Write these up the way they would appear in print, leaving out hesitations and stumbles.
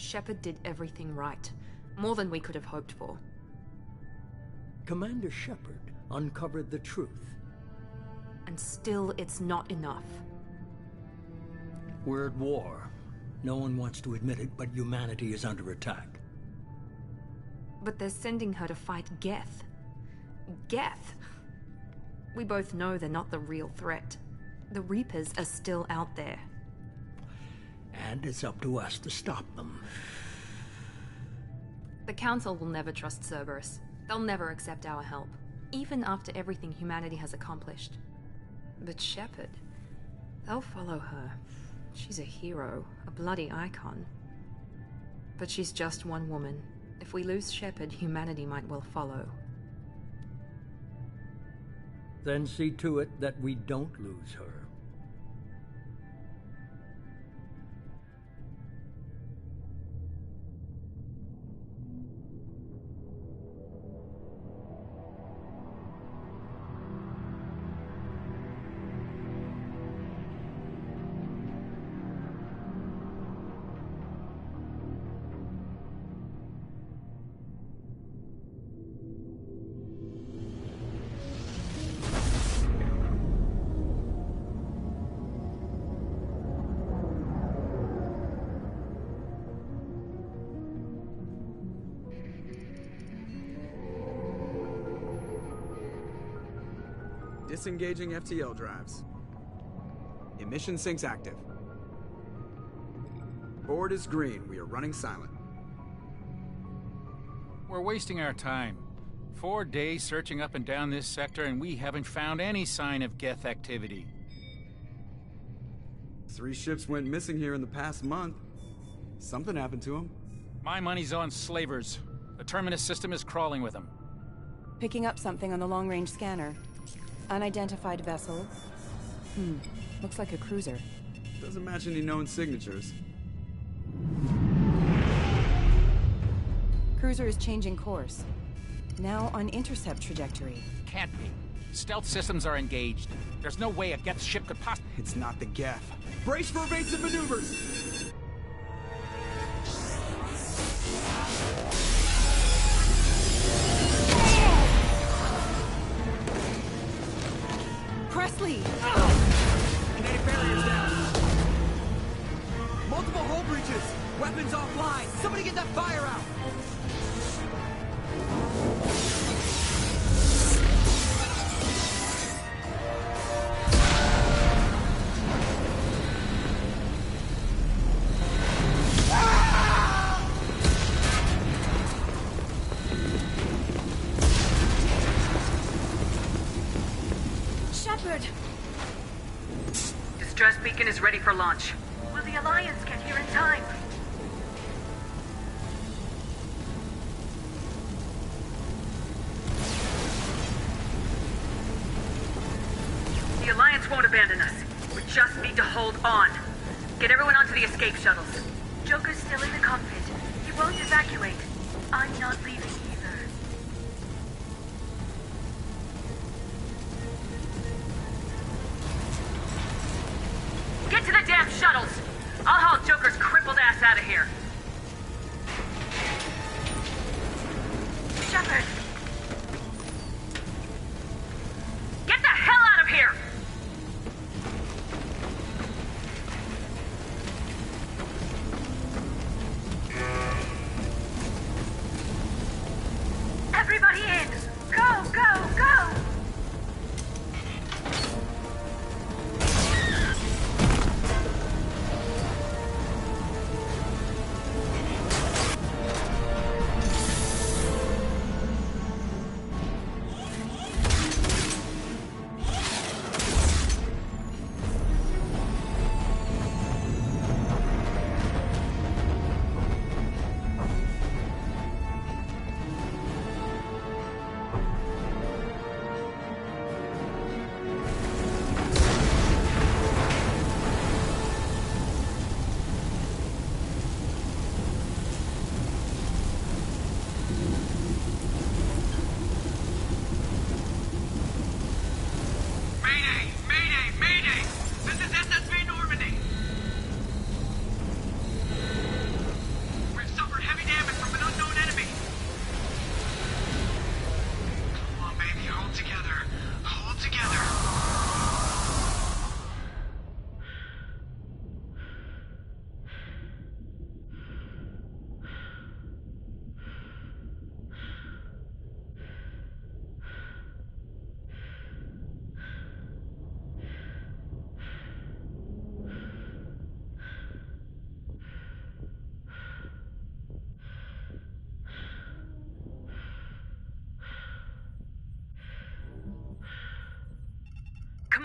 Shepard did everything right. More than we could have hoped for. Commander Shepard uncovered the truth. And still, it's not enough. We're at war. No one wants to admit it, but humanity is under attack. But they're sending her to fight Geth. Geth! We both know they're not the real threat. The Reapers are still out there. And it's up to us to stop them. The Council will never trust Cerberus. They'll never accept our help, even after everything humanity has accomplished. But Shepard, they'll follow her. She's a hero, a bloody icon. But she's just one woman. If we lose Shepard, humanity might well follow. Then see to it that we don't lose her. Disengaging FTL drives. Emission sinks active. Board is green. We are running silent. We're wasting our time. 4 days searching up and down this sector, and we haven't found any sign of Geth activity. 3 ships went missing here in the past month. Something happened to them. My money's on slavers. The Terminus system is crawling with them. Picking up something on the long-range scanner. Unidentified vessel. Looks like a cruiser. Doesn't match any known signatures. Cruiser is changing course. Now on intercept trajectory. Can't be. Stealth systems are engaged. There's no way a Geth ship could possibly... It's not the Geth. Brace for evasive maneuvers! Presley! Kinetic barriers down. Multiple hull breaches. Weapons offline. Somebody get that fire out. Distress beacon is ready for launch. Will the Alliance get here in time? The Alliance won't abandon us. We just need to hold on. Get everyone onto the escape shuttles. Joker's still in the cockpit. He won't evacuate. I'm not leaving either. Get to the damn shuttles! I'll haul Joker's crippled ass out of here. Shepard! Get the hell out of here! Everybody in! Go, go, go!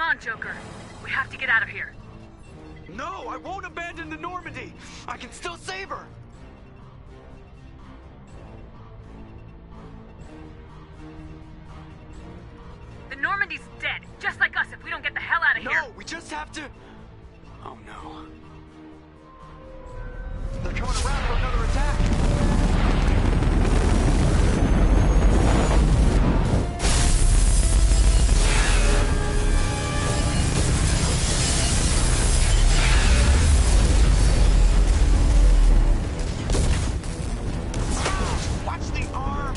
on, Joker. We have to get out of here. No, I won't abandon the Normandy. I can still save her. The Normandy's dead, just like us if we don't get the hell out of here. No, we just have to... Oh no. They're coming around for another attack. Watch the arm!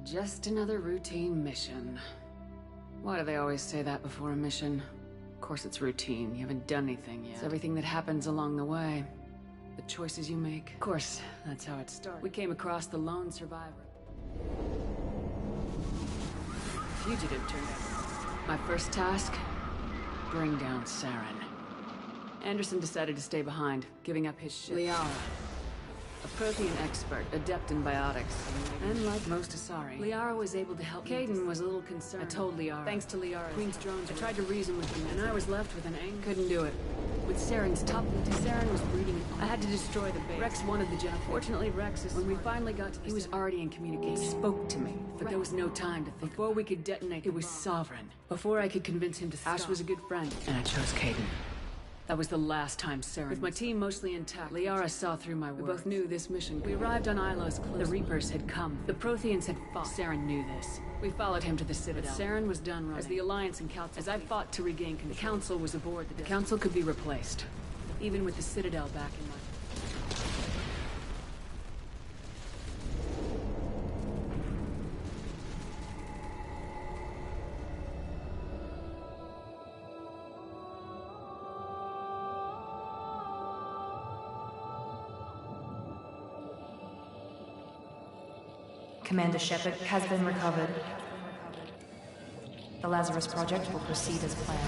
Just another routine mission. Why do they always say that before a mission? Of course it's routine. You haven't done anything yet. It's everything that happens along the way. The choices you make. Of course, that's how it started. We came across the lone survivor. Fugitive turned out. My first task? Bring down Saren. Anderson decided to stay behind, giving up his ship. Liara. A Prothean expert, adept in biotics. And like most Asari, Liara was able to help. Caden was a little concerned. I told Liara. Thanks to Liara, Queen's drones. I tried to reason with him, and I was left with an anger. Couldn't do it. With Saren's top lieutenant, Saren was breeding. I had to destroy the base. Rex wanted the job. Fortunately, Rex is... When we finally got to... He was already in communication. He spoke to me, but there was no time to think. Before we could detonate, it was Sovereign. Before I could convince him to stop. Ash was a good friend, and I chose Caden. That was the last time Saren... With my team mostly intact, Liara saw through my words. We both knew this mission... We arrived on Ilo's cliff. The Reapers had come. The Protheans had fought. Saren knew this. We followed him to the Citadel. But Saren was done running. As the Alliance and Council... As I fought to regain control, the Council was aboard. The Council could be replaced. Even with the Citadel back in my... Commander Shepard has been recovered. The Lazarus Project will proceed as planned.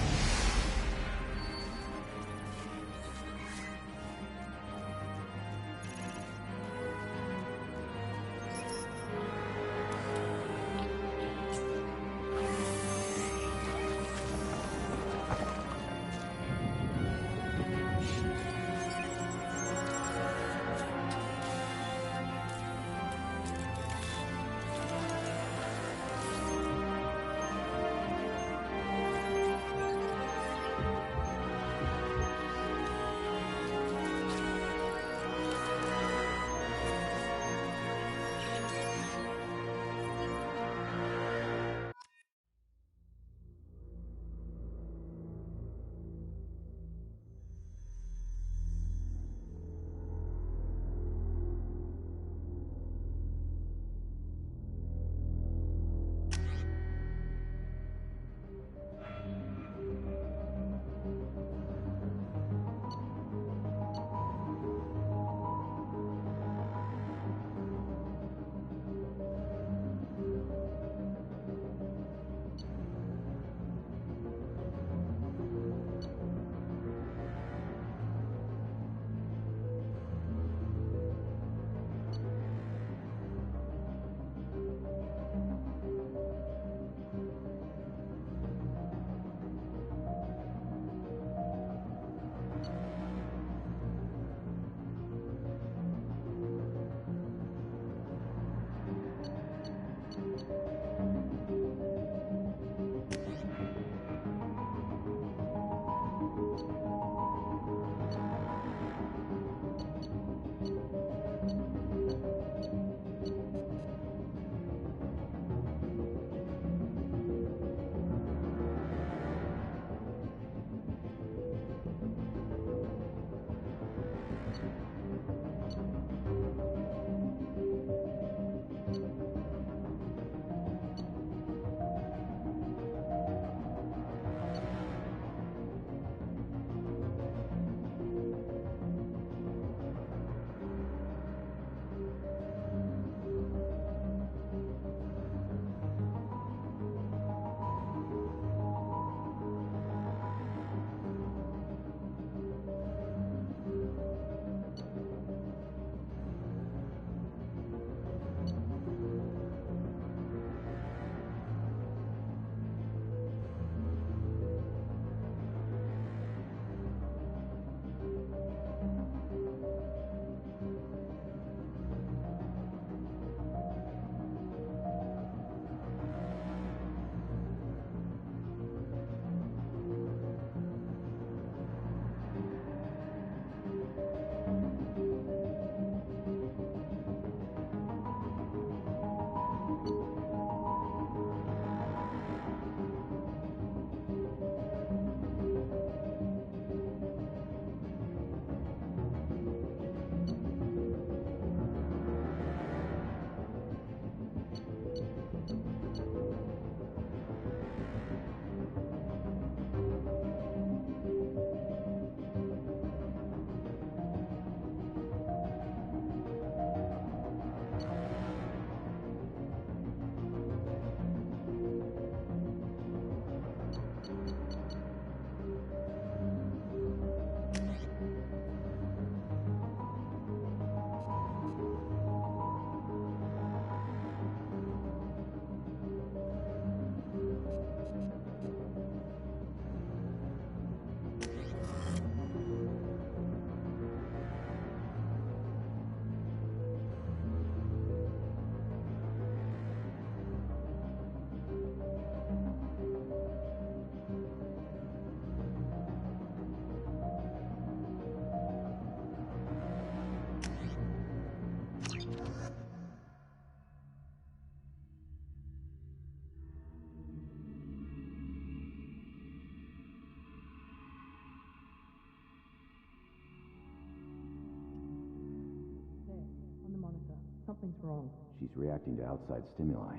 Something's wrong. She's reacting to outside stimuli,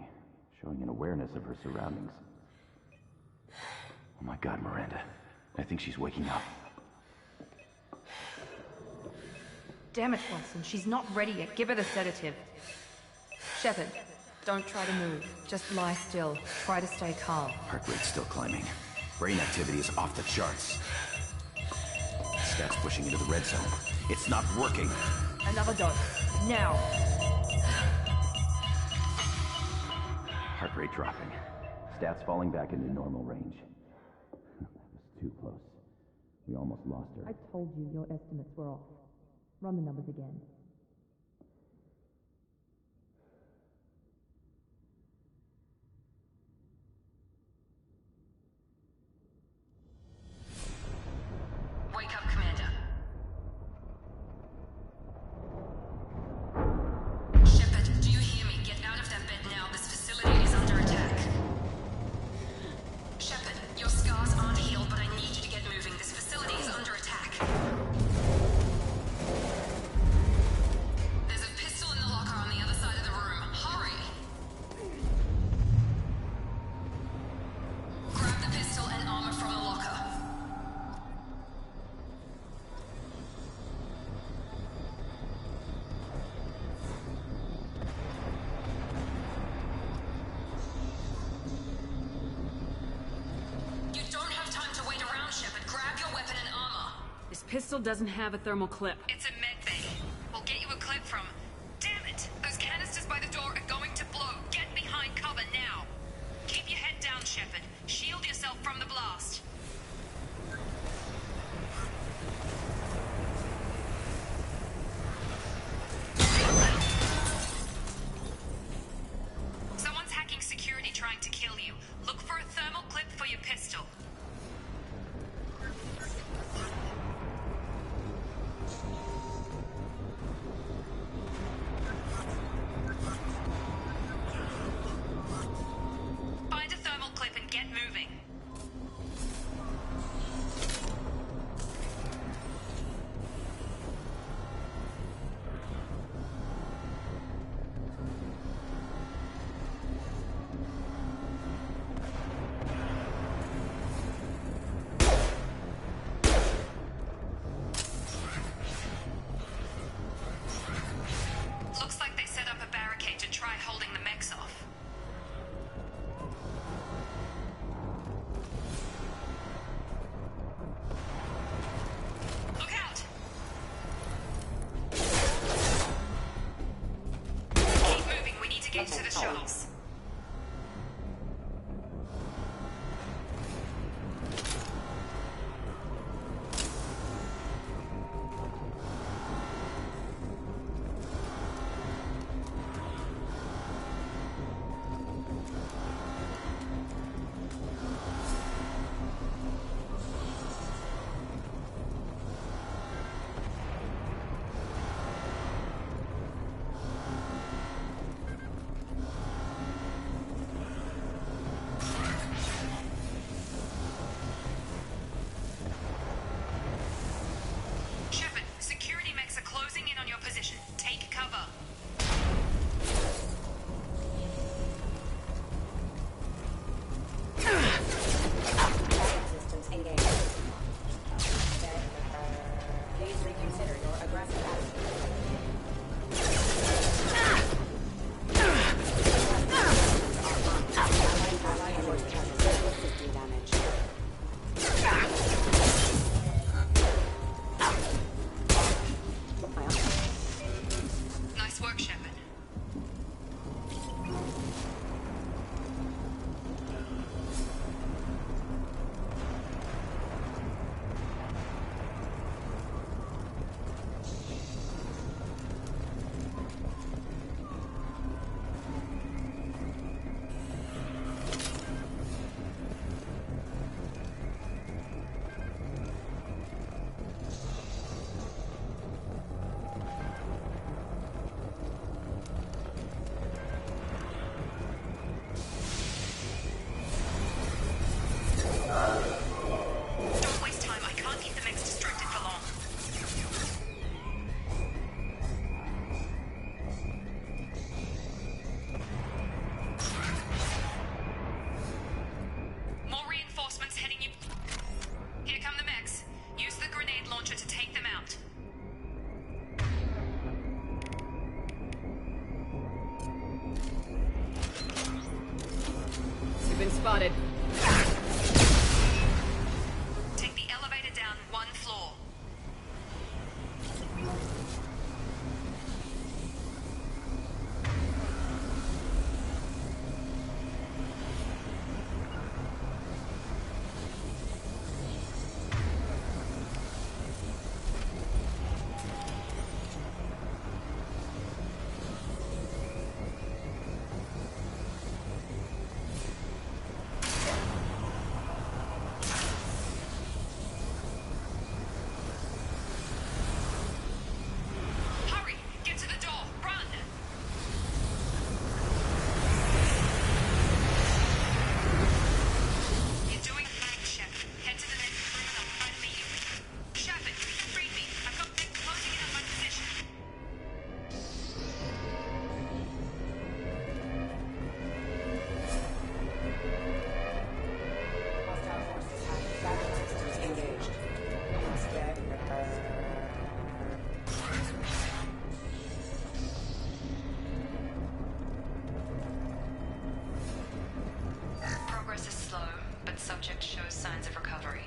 showing an awareness of her surroundings. Oh my God, Miranda. I think she's waking up. Damn it, Watson. She's not ready yet. Give her the sedative. Shepard, don't try to move. Just lie still. Try to stay calm. Heart rate's still climbing. Brain activity is off the charts. Stats pushing into the red zone. It's not working. Another dose. Now. Heart rate dropping. Stats falling back into normal range. That was too close. We almost lost her. I told you your estimates were off. Run the numbers again. Wake up, Commander. Shepard, do you hear me? Get out of that bed now. This facility is under attack. Shepard, your scars aren't healed, but I need you to get moving. This facility is under attack. There's a pistol in the locker on the other side of the room. Hurry! Grab the pistol and armor from the locker. You don't have time to wait around, Shepard. Grab your weapon and armor. This pistol doesn't have a thermal clip. It's a med bay. We'll get you a clip from... Damn it! Those canisters by the door are going to blow. Get behind cover now. Keep your head down, Shepard. Shield yourself from the blast. Someone's hacking security trying to kill you. Look for a thermal clip for your pistol. spotted. Take the elevator down 1 floor. Subject shows signs of recovery.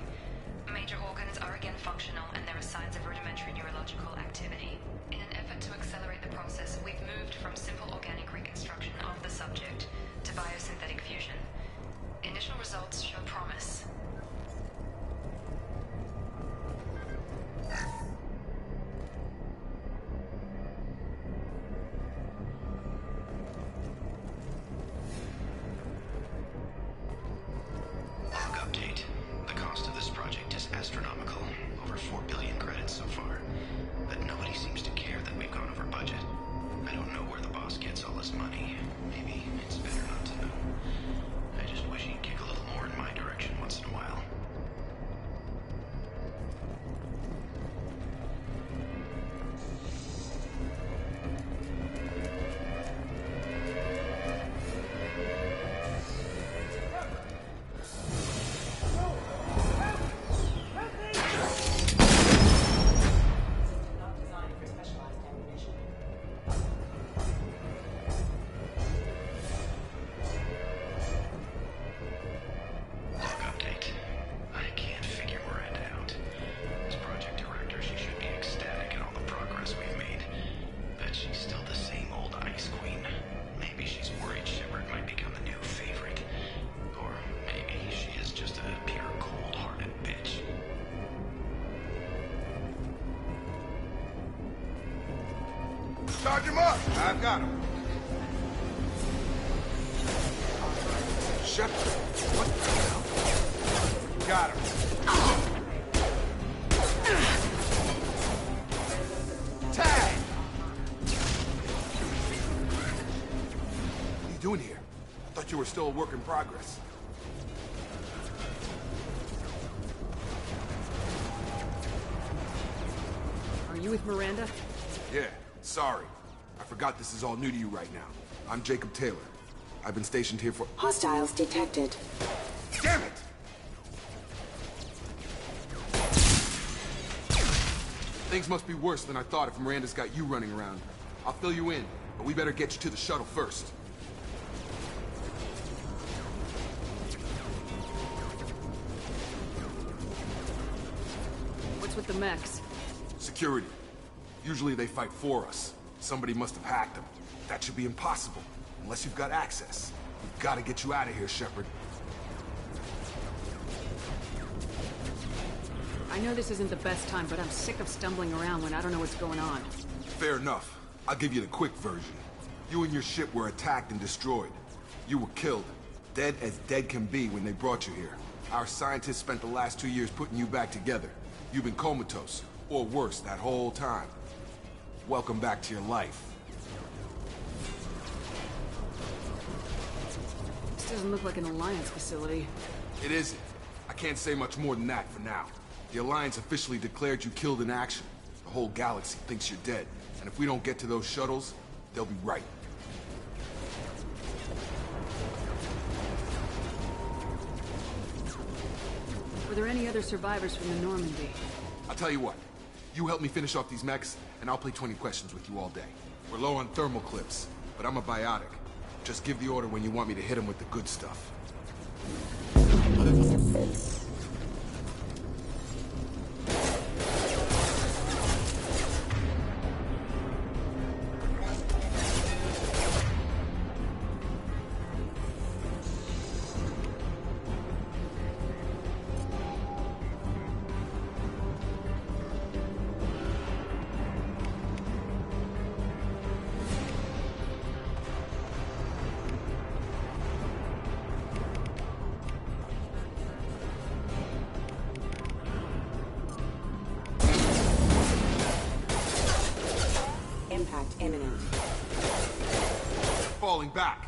Major organs are again functional, and there are signs of rudimentary neurological activity. In an effort to accelerate the process, we've moved from simple organic reconstruction of the subject to biosynthetic fusion. Initial results show promise. Charge him up! I've got him. Shut up. What the hell? Got him. Tag! What are you doing here? I thought you were still a work in progress. Are you with Miranda? Yeah, sorry. I forgot this is all new to you right now. I'm Jacob Taylor. I've been stationed here for— Hostiles detected. Damn it! Things must be worse than I thought if Miranda's got you running around. I'll fill you in, but we better get you to the shuttle first. What's with the mechs? Security. Usually they fight for us. Somebody must have hacked them. That should be impossible, unless you've got access. We've got to get you out of here, Shepard. I know this isn't the best time, but I'm sick of stumbling around when I don't know what's going on. Fair enough. I'll give you the quick version. You and your ship were attacked and destroyed. You were killed. Dead as dead can be when they brought you here. Our scientists spent the last 2 years putting you back together. You've been comatose, or worse, that whole time. Welcome back to your life. This doesn't look like an Alliance facility. It isn't. I can't say much more than that for now. The Alliance officially declared you killed in action. The whole galaxy thinks you're dead. And if we don't get to those shuttles, they'll be right. Were there any other survivors from the Normandy? I'll tell you what. You help me finish off these mechs, and I'll play 20 questions with you all day. We're low on thermal clips, but I'm a biotic. Just give the order when you want me to hit them with the good stuff. Impact imminent. Falling back.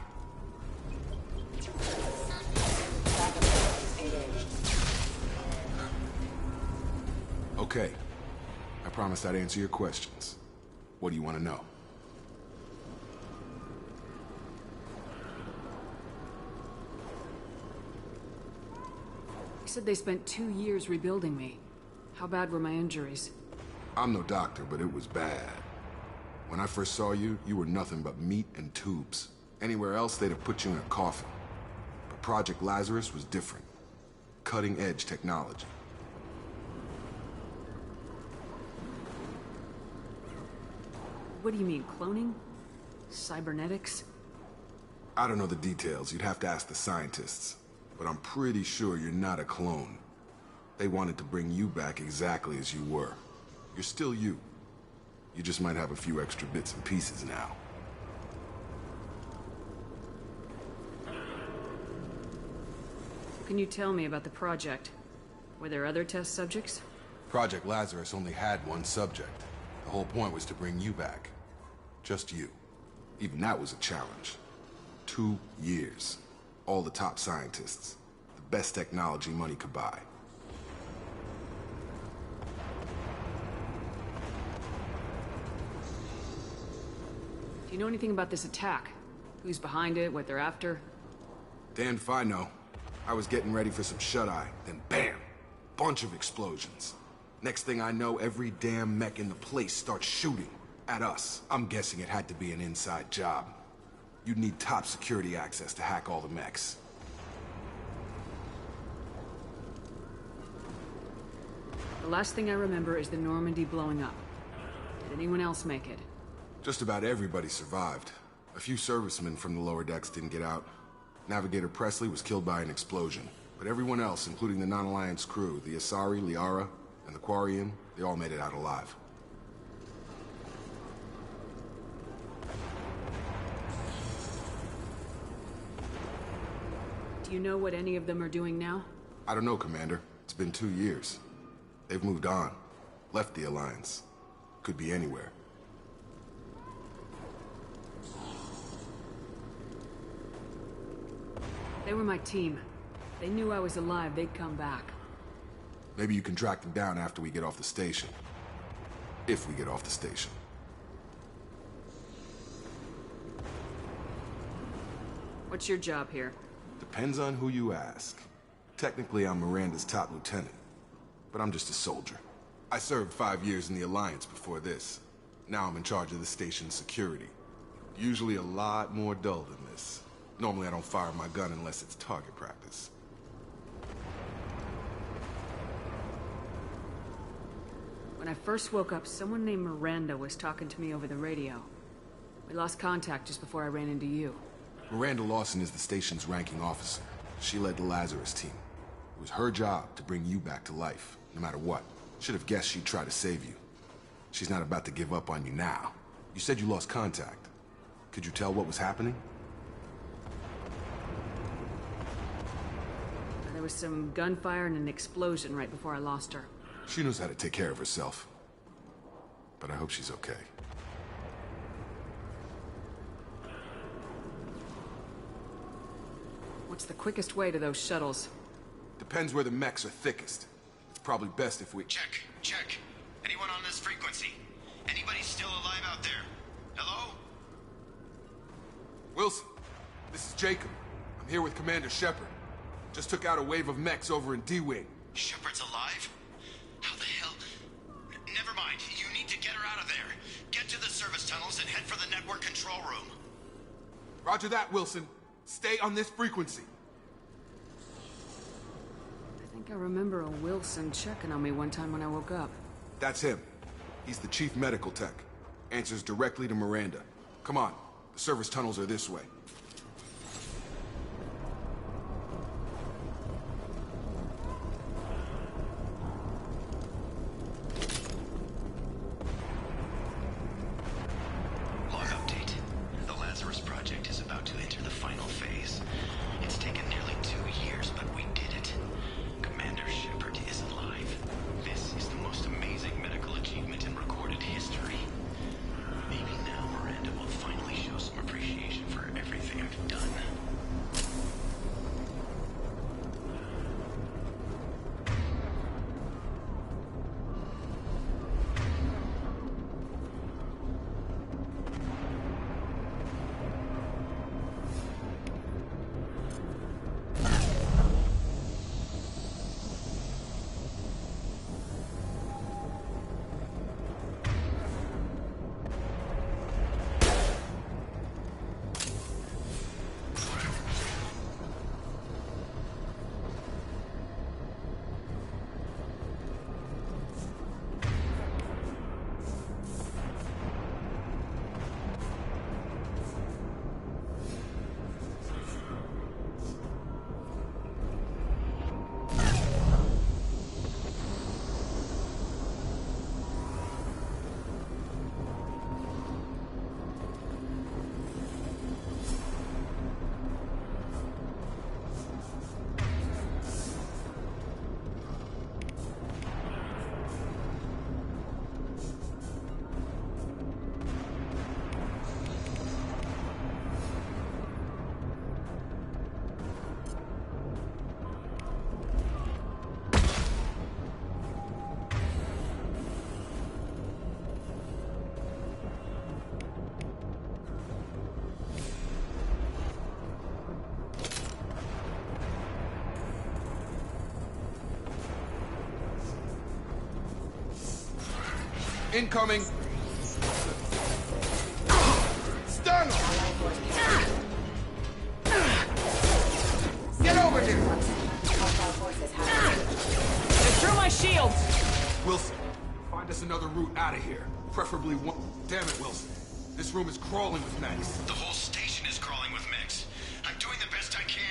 Backup forces engaged. Okay. I promised I'd answer your questions. What do you want to know? You said they spent 2 years rebuilding me. How bad were my injuries? I'm no doctor, but it was bad. When I first saw you, you were nothing but meat and tubes. Anywhere else, they'd have put you in a coffin. But Project Lazarus was different. Cutting-edge technology. What do you mean, cloning? Cybernetics? I don't know the details. You'd have to ask the scientists. But I'm pretty sure you're not a clone. They wanted to bring you back exactly as you were. You're still you. You just might have a few extra bits and pieces now. What can you tell me about the project? Were there other test subjects? Project Lazarus only had one subject. The whole point was to bring you back. Just you. Even that was a challenge. 2 years. All the top scientists. The best technology money could buy. Do you know anything about this attack? Who's behind it, what they're after? Damned if I know. I was getting ready for some shut-eye, then bam! Bunch of explosions. Next thing I know, every damn mech in the place starts shooting. At us. I'm guessing it had to be an inside job. You'd need top security access to hack all the mechs. The last thing I remember is the Normandy blowing up. Did anyone else make it? Just about everybody survived. A few servicemen from the lower decks didn't get out. Navigator Presley was killed by an explosion. But everyone else, including the non-Alliance crew, the Asari, Liara, and the Quarian, they all made it out alive. Do you know what any of them are doing now? I don't know, Commander. It's been 2 years. They've moved on. Left the Alliance. Could be anywhere. They were my team. They knew I was alive, they'd come back. Maybe you can track them down after we get off the station. If we get off the station. What's your job here? Depends on who you ask. Technically, I'm Miranda's top lieutenant. But I'm just a soldier. I served 5 years in the Alliance before this. Now I'm in charge of the station's security. Usually a lot more dull than this. Normally I don't fire my gun unless it's target practice. When I first woke up, someone named Miranda was talking to me over the radio. We lost contact just before I ran into you. Miranda Lawson is the station's ranking officer. She led the Lazarus team. It was her job to bring you back to life, no matter what. Should have guessed she'd try to save you. She's not about to give up on you now. You said you lost contact. Could you tell what was happening? There was some gunfire and an explosion right before I lost her. She knows how to take care of herself. But I hope she's okay. What's the quickest way to those shuttles? Depends where the mechs are thickest. It's probably best if we... Check. Anyone on this frequency? Anybody still alive out there? Hello? Wilson, this is Jacob. I'm here with Commander Shepard. Just took out a wave of mechs over in D-Wing. Shepard's alive? How the hell? Never mind. You need to get her out of there. Get to the service tunnels and head for the network control room. Roger that, Wilson. Stay on this frequency. think I remember a Wilson checking on me one time when I woke up. That's him. He's the chief medical tech. Answers directly to Miranda. Come on, the service tunnels are this way. Log update. The Lazarus Project is about to enter the final phase. It's taken nearly 2 years, but we did it. Commander Shepard is alive. This is the most amazing medical achievement in recorded history. Maybe now Miranda will finally show some appreciation for everything I've done. Incoming! Stun him! Get over here! They threw my shields! Wilson, find us another route out of here. Preferably one... Damn it, Wilson. This room is crawling with mechs. The whole station is crawling with mechs. I'm doing the best I can.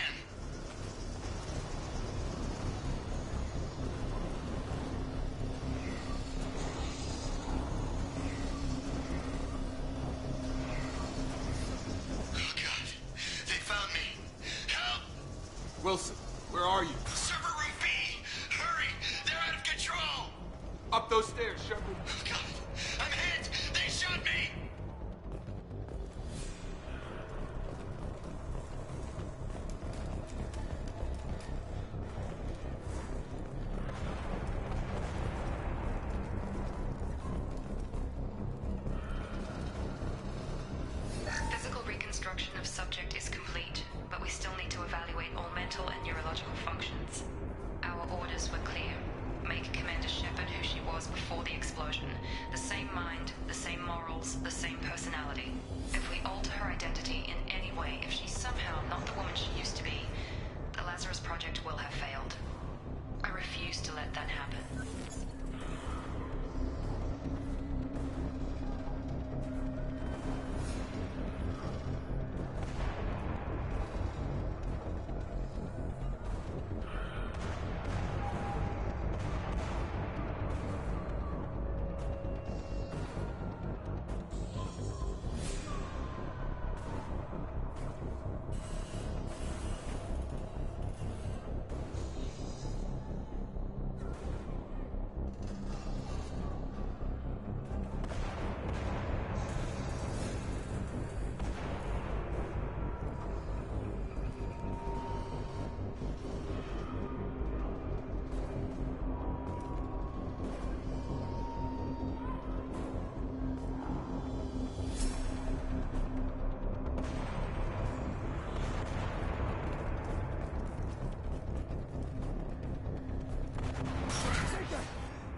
Wilson, where are you? Server room B! Hurry! They're out of control! Up those stairs, Shepard. Oh, God! I'm hit! They shot me! Physical reconstruction of subject is complete, but we still need to evaluate all mental and neurological functions. Our orders were clear. Make Commander Shepard who she was before the explosion. The same mind, the same morals, the same personality. If we alter her identity in any way, if she's somehow not the woman she used to be, the Lazarus Project will have failed. I refuse to let that happen.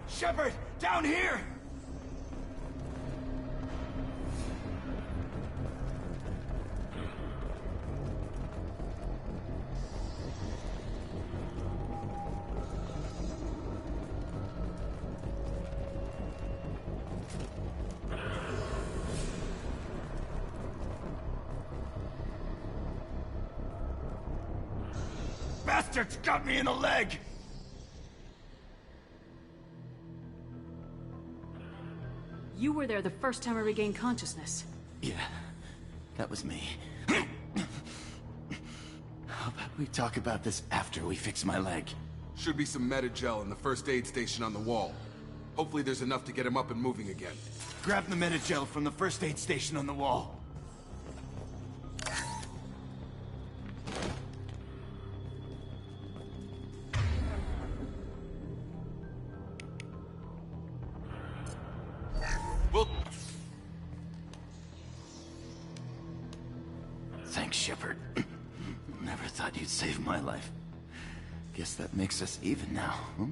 Shepard, down here! bastards got me in the leg! You were there the first time I regained consciousness. Yeah, that was me. How about we talk about this after we fix my leg? Should be some Metagel in the first aid station on the wall. Hopefully there's enough to get him up and moving again. Grab the Metagel from the first aid station on the wall. Thanks, Shepard. Never thought you'd save my life. Guess that makes us even now, huh?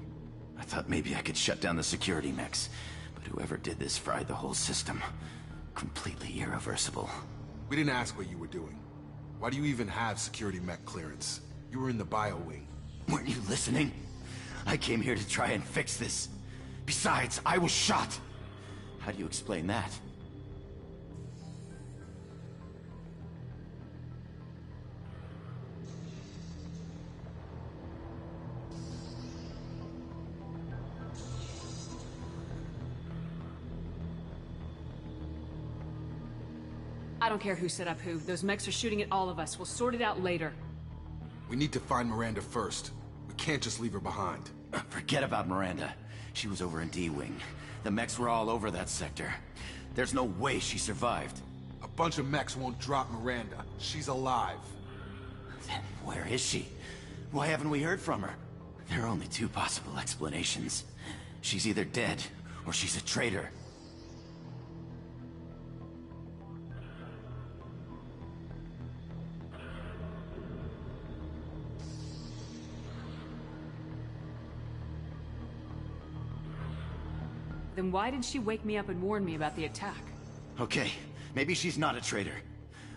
I thought maybe I could shut down the security mechs, but whoever did this fried the whole system. Completely irreversible. We didn't ask what you were doing. Why do you even have security mech clearance? You were in the bio wing. Weren't you listening? I came here to try and fix this. Besides, I was shot. How do you explain that? I don't care who set up who. Those mechs are shooting at all of us. We'll sort it out later. We need to find Miranda first. We can't just leave her behind. Forget about Miranda. She was over in D-Wing. The mechs were all over that sector. There's no way she survived. A bunch of mechs won't drop Miranda. She's alive. Then where is she? Why haven't we heard from her? There are only two possible explanations. She's either dead, or she's a traitor. Then why did she wake me up and warn me about the attack? Okay, maybe she's not a traitor.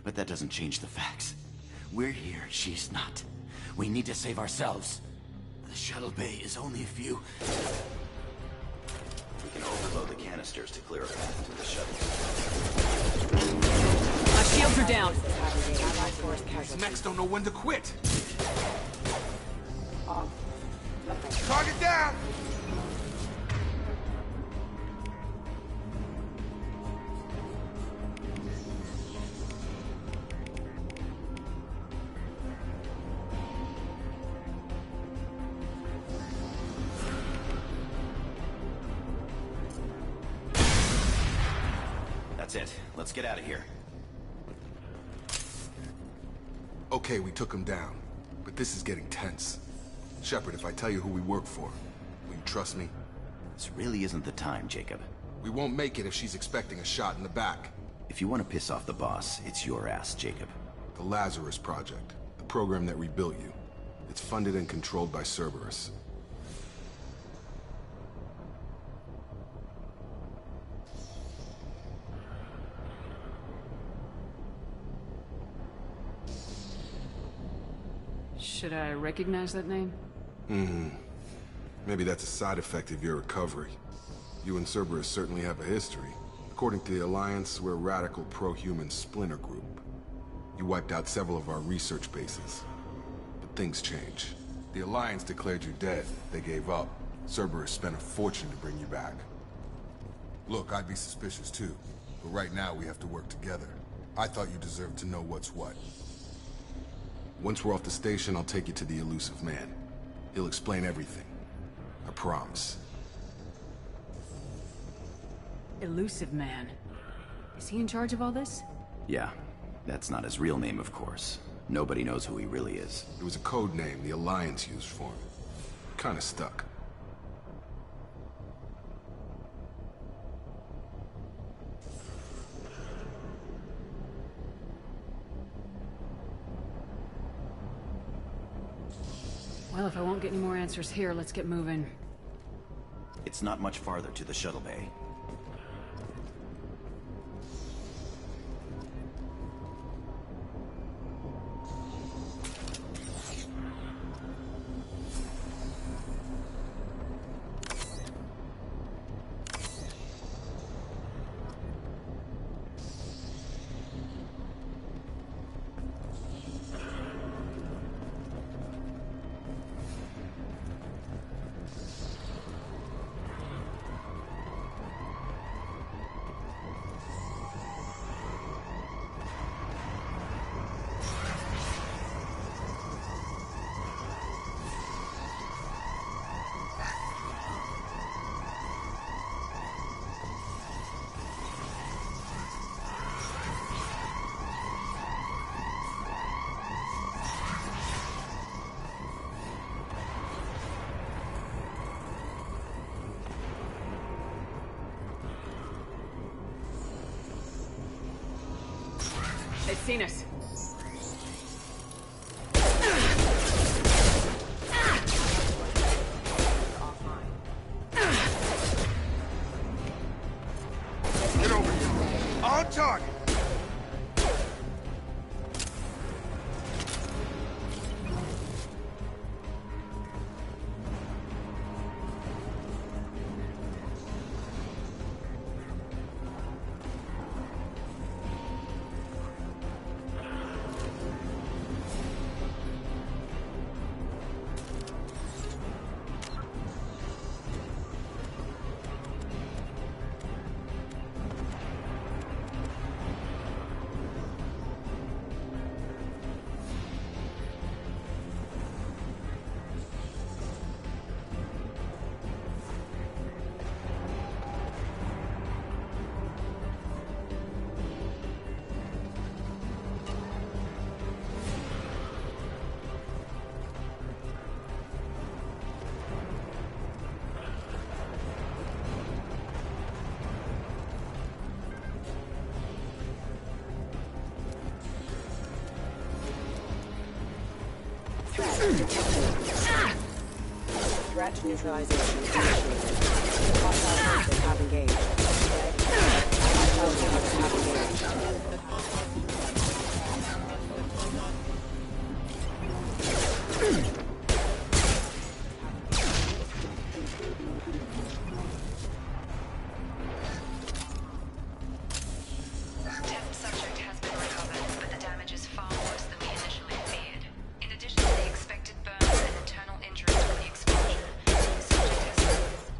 But that doesn't change the facts. We're here, she's not. We need to save ourselves. The shuttle bay is only a few... We can overload the canisters to clear a path to the shuttle. My shields are down. These mechs don't know when to quit. Target down! That's it. Let's get out of here. Okay, we took him down. But this is getting tense. Shepard, if I tell you who we work for, will you trust me? This really isn't the time, Jacob. We won't make it if she's expecting a shot in the back. If you want to piss off the boss, it's your ass, Jacob. The Lazarus Project. The program that rebuilt you. It's funded and controlled by Cerberus. Should I recognize that name? Maybe that's a side effect of your recovery. You and Cerberus certainly have a history. According to the Alliance, we're a radical pro-human splinter group. You wiped out several of our research bases. But things change. The Alliance declared you dead. They gave up. Cerberus spent a fortune to bring you back. Look, I'd be suspicious too. But right now we have to work together. I thought you deserved to know what's what. Once we're off the station, I'll take you to the elusive man. He'll explain everything. I promise. Elusive Man. Is he in charge of all this? Yeah. That's not his real name, of course. Nobody knows who he really is. It was a code name the Alliance used for him. Kinda stuck. Well, if I won't get any more answers here, let's get moving. It's not much farther to the shuttle bay. They've seen us. Get over here. On target. Threat neutralization initiated. Hostile forces have engaged. Hostile forces have engaged. Temp subject has been recovered, but the damage is far worse than we initially feared. In addition to the expected burns and internal injuries from the explosion, the subject has...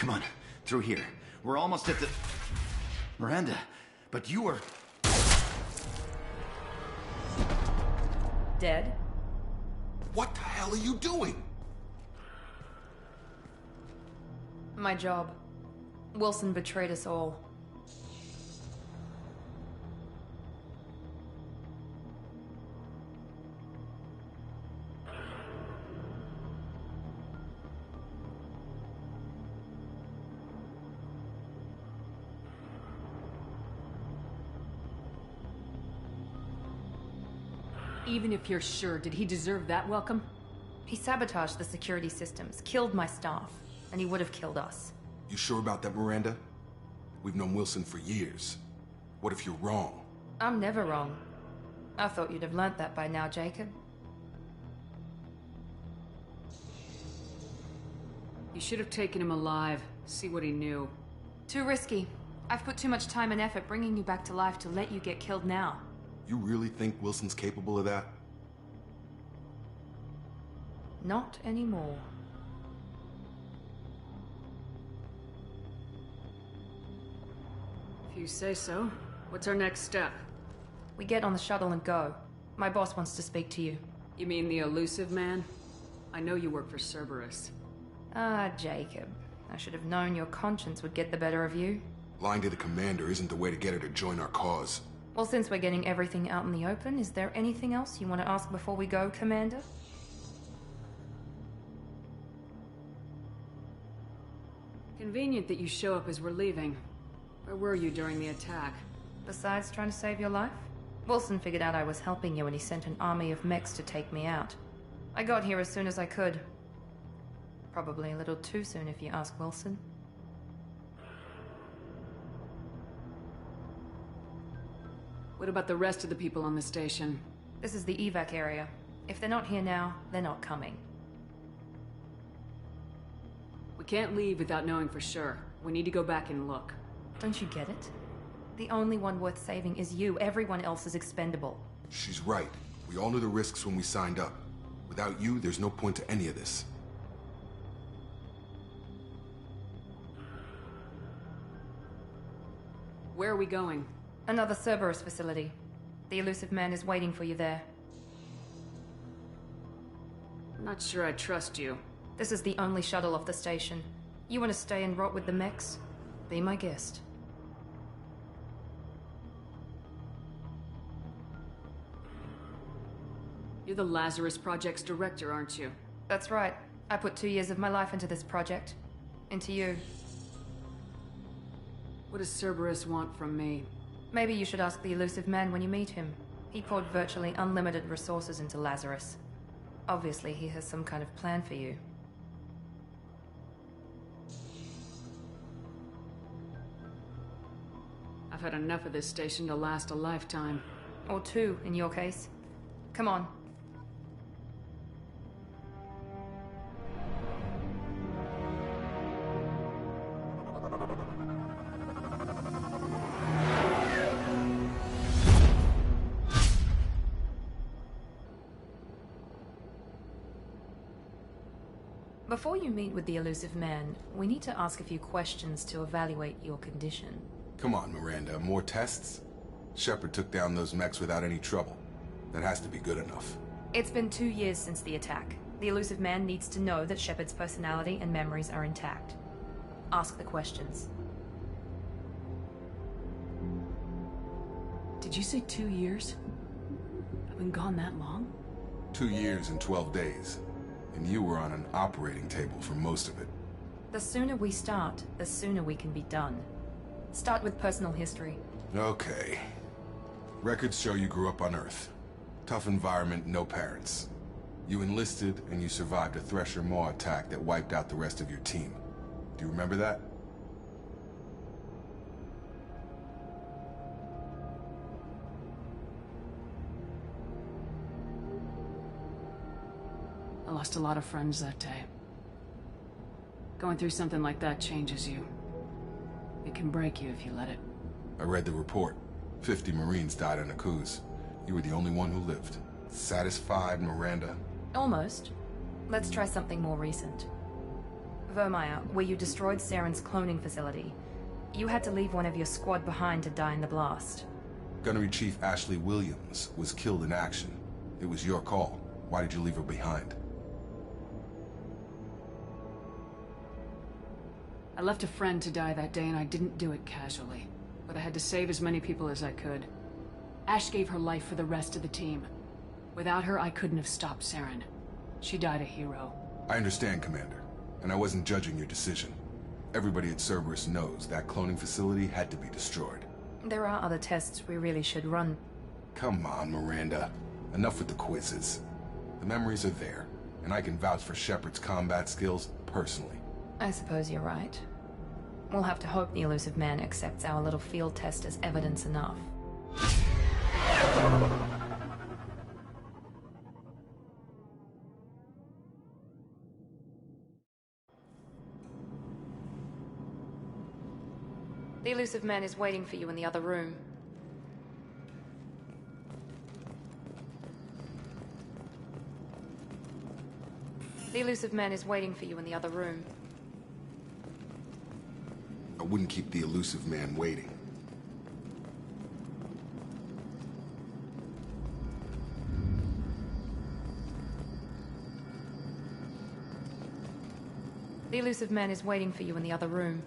Come on, through here. We're almost at the... Miranda, but you were... Dead? What the hell are you doing? My job. Wilson betrayed us all. Even if you're sure, did he deserve that welcome? He sabotaged the security systems, killed my staff, and he would have killed us. You sure about that, Miranda? We've known Wilson for years. What if you're wrong? I'm never wrong. I thought you'd have learnt that by now, Jacob. You should have taken him alive, see what he knew. Too risky. I've put too much time and effort bringing you back to life to let you get killed now. You really think Wilson's capable of that? Not anymore. If you say so. What's our next step? We get on the shuttle and go. My boss wants to speak to you. You mean the elusive man? I know you work for Cerberus. Ah, Jacob. I should have known your conscience would get the better of you. Lying to the commander isn't the way to get her to join our cause. Well, since we're getting everything out in the open, is there anything else you want to ask before we go, Commander? Convenient that you show up as we're leaving. Where were you during the attack? Besides trying to save your life? Wilson figured out I was helping you and he sent an army of mechs to take me out. I got here as soon as I could. Probably a little too soon if you ask Wilson. What about the rest of the people on the station? This is the evac area. If they're not here now, they're not coming. We can't leave without knowing for sure. We need to go back and look. Don't you get it? The only one worth saving is you. Everyone else is expendable. She's right. We all knew the risks when we signed up. Without you, there's no point to any of this. Where are we going? Another Cerberus facility. The elusive man is waiting for you there. I'm not sure I trust you. This is the only shuttle off the station. You want to stay and rot with the mechs? Be my guest. You're the Lazarus Project's director, aren't you? That's right. I put 2 years of my life into this project. Into you. What does Cerberus want from me? Maybe you should ask the elusive man when you meet him. He poured virtually unlimited resources into Lazarus. Obviously, he has some kind of plan for you. I've had enough of this station to last a lifetime. Or 2, in your case. Come on. Before you meet with the elusive man, we need to ask a few questions to evaluate your condition. Come on, Miranda. More tests? Shepard took down those mechs without any trouble. That has to be good enough. It's been 2 years since the attack. The elusive man needs to know that Shepard's personality and memories are intact. Ask the questions. Did you say 2 years? I've been gone that long? 2 years and 12 days. And you were on an operating table for most of it. The sooner we start, the sooner we can be done. Start with personal history. Okay. Records show you grew up on Earth. Tough environment, no parents. You enlisted and you survived a Thresher Maw attack that wiped out the rest of your team. Do you remember that? I lost a lot of friends that day. Going through something like that changes you. It can break you if you let it. I read the report. 50 Marines died in a cruise. You were the only one who lived. Satisfied, Miranda? Almost. Let's try something more recent. Vermeer, where you destroyed Saren's cloning facility. You had to leave one of your squad behind to die in the blast. Gunnery Chief Ashley Williams was killed in action. It was your call. Why did you leave her behind? I left a friend to die that day, and I didn't do it casually. But I had to save as many people as I could. Ash gave her life for the rest of the team. Without her, I couldn't have stopped Saren. She died a hero. I understand, Commander. And I wasn't judging your decision. Everybody at Cerberus knows that cloning facility had to be destroyed. There are other tests we really should run. Come on, Miranda. Enough with the quizzes. The memories are there, and I can vouch for Shepard's combat skills personally. I suppose you're right. We'll have to hope the Elusive Man accepts our little field test as evidence enough. The Elusive Man is waiting for you in the other room. The Elusive Man is waiting for you in the other room. I wouldn't keep the Elusive Man waiting. The Elusive Man is waiting for you in the other room.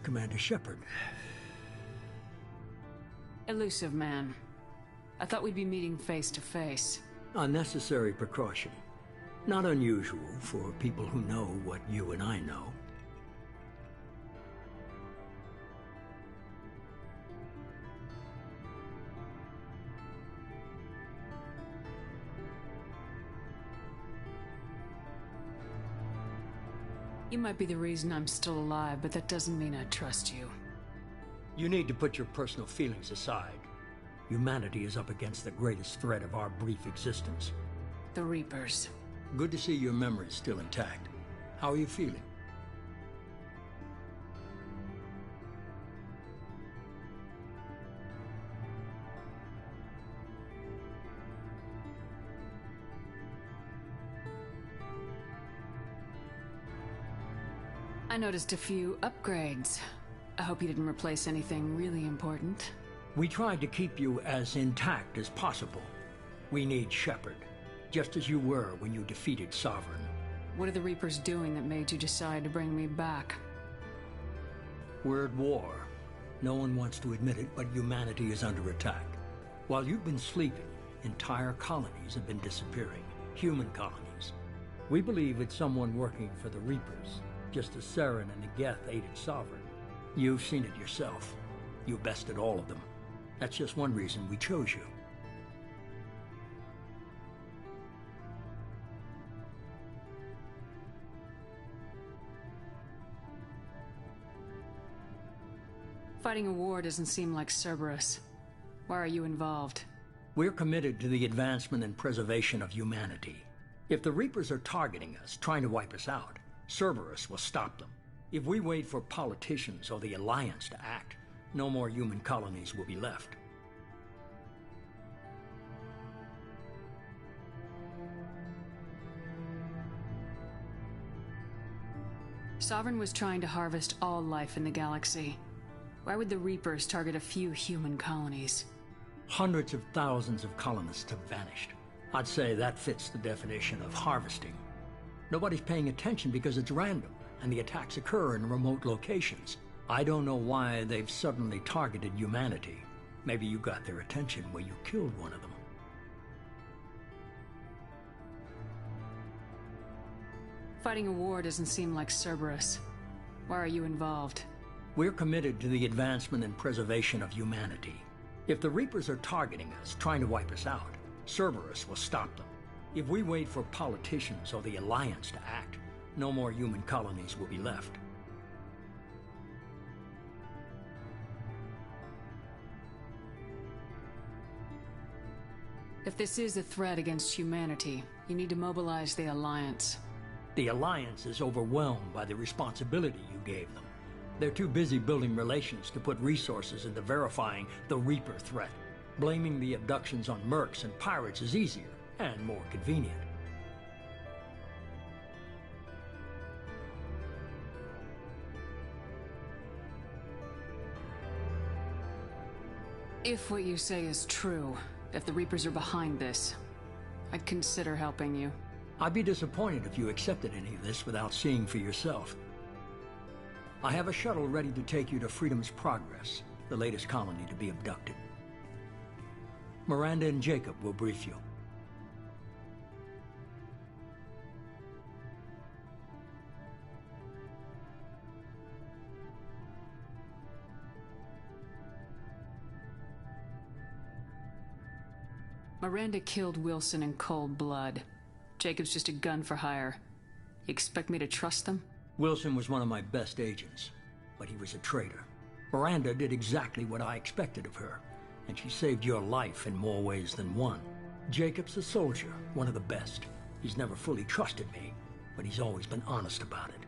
Commander Shepard. Elusive Man. I thought we'd be meeting face to face. Unnecessary precaution. Not unusual for people who know what you and I know. You might be the reason I'm still alive, but that doesn't mean I trust you. You need to put your personal feelings aside. Humanity is up against the greatest threat of our brief existence. The Reapers. Good to see your memory's still intact. How are you feeling? I noticed a few upgrades. I hope you didn't replace anything really important. We tried to keep you as intact as possible. We need Shepard, just as you were when you defeated Sovereign. What are the Reapers doing that made you decide to bring me back? We're at war. No one wants to admit it, but humanity is under attack. While you've been sleeping, entire colonies have been disappearing. Human colonies. We believe it's someone working for the Reapers, just as Saren and the Geth aided Sovereign. You've seen it yourself. You bested all of them. That's just one reason we chose you. Fighting a war doesn't seem like Cerberus. Why are you involved? We're committed to the advancement and preservation of humanity. If the Reapers are targeting us, trying to wipe us out, Cerberus will stop them. If we wait for politicians or the Alliance to act, no more human colonies will be left. Sovereign was trying to harvest all life in the galaxy. Why would the Reapers target a few human colonies? Hundreds of thousands of colonists have vanished. I'd say that fits the definition of harvesting. Nobody's paying attention because it's random, and the attacks occur in remote locations. I don't know why they've suddenly targeted humanity. Maybe you got their attention where you killed one of them. Fighting a war doesn't seem like Cerberus. Why are you involved? We're committed to the advancement and preservation of humanity. If the Reapers are targeting us, trying to wipe us out, Cerberus will stop them. If we wait for politicians or the Alliance to act, no more human colonies will be left. If this is a threat against humanity, you need to mobilize the Alliance. The Alliance is overwhelmed by the responsibility you gave them. They're too busy building relations to put resources into verifying the Reaper threat. Blaming the abductions on mercs and pirates is easier and more convenient. If what you say is true, if the Reapers are behind this, I'd consider helping you. I'd be disappointed if you accepted any of this without seeing for yourself. I have a shuttle ready to take you to Freedom's Progress, the latest colony to be abducted. Miranda and Jacob will brief you. Miranda killed Wilson in cold blood. Jacob's just a gun for hire. You expect me to trust them? Wilson was one of my best agents, but he was a traitor. Miranda did exactly what I expected of her, and she saved your life in more ways than one. Jacob's a soldier, one of the best. He's never fully trusted me, but he's always been honest about it.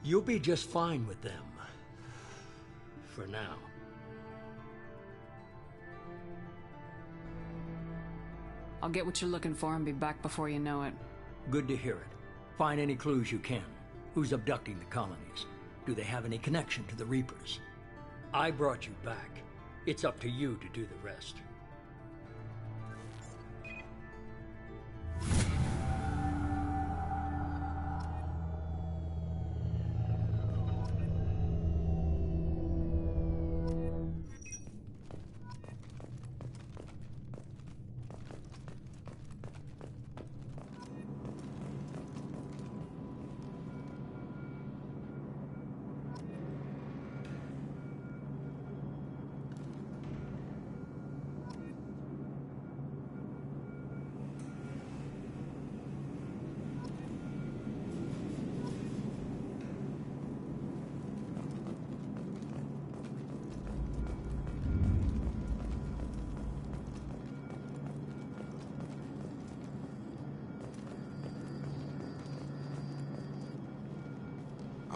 You'll be just fine with them. For now. I'll get what you're looking for and be back before you know it. Good to hear it. Find any clues you can. Who's abducting the colonies? Do they have any connection to the Reapers? I brought you back. It's up to you to do the rest.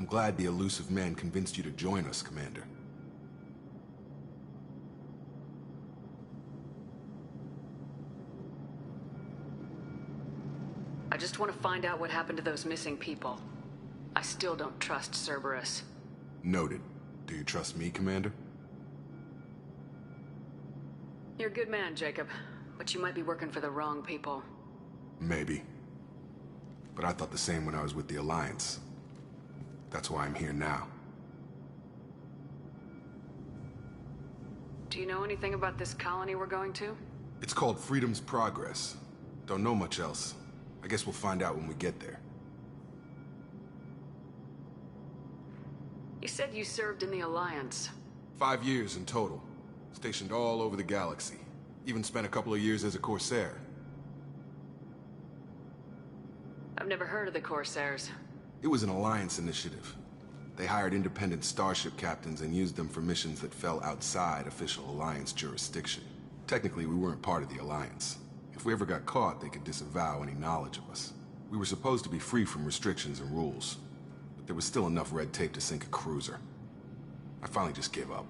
I'm glad the elusive man convinced you to join us, Commander. I just want to find out what happened to those missing people. I still don't trust Cerberus. Noted. Do you trust me, Commander? You're a good man, Jacob, but you might be working for the wrong people. Maybe. But I thought the same when I was with the Alliance. That's why I'm here now. Do you know anything about this colony we're going to? It's called Freedom's Progress. Don't know much else. I guess we'll find out when we get there. You said you served in the Alliance. 5 years in total. Stationed all over the galaxy. Even spent a couple of years as a Corsair. I've never heard of the Corsairs. It was an Alliance initiative. They hired independent starship captains and used them for missions that fell outside official Alliance jurisdiction. Technically, we weren't part of the Alliance. If we ever got caught, they could disavow any knowledge of us. We were supposed to be free from restrictions and rules. But there was still enough red tape to sink a cruiser. I finally just gave up.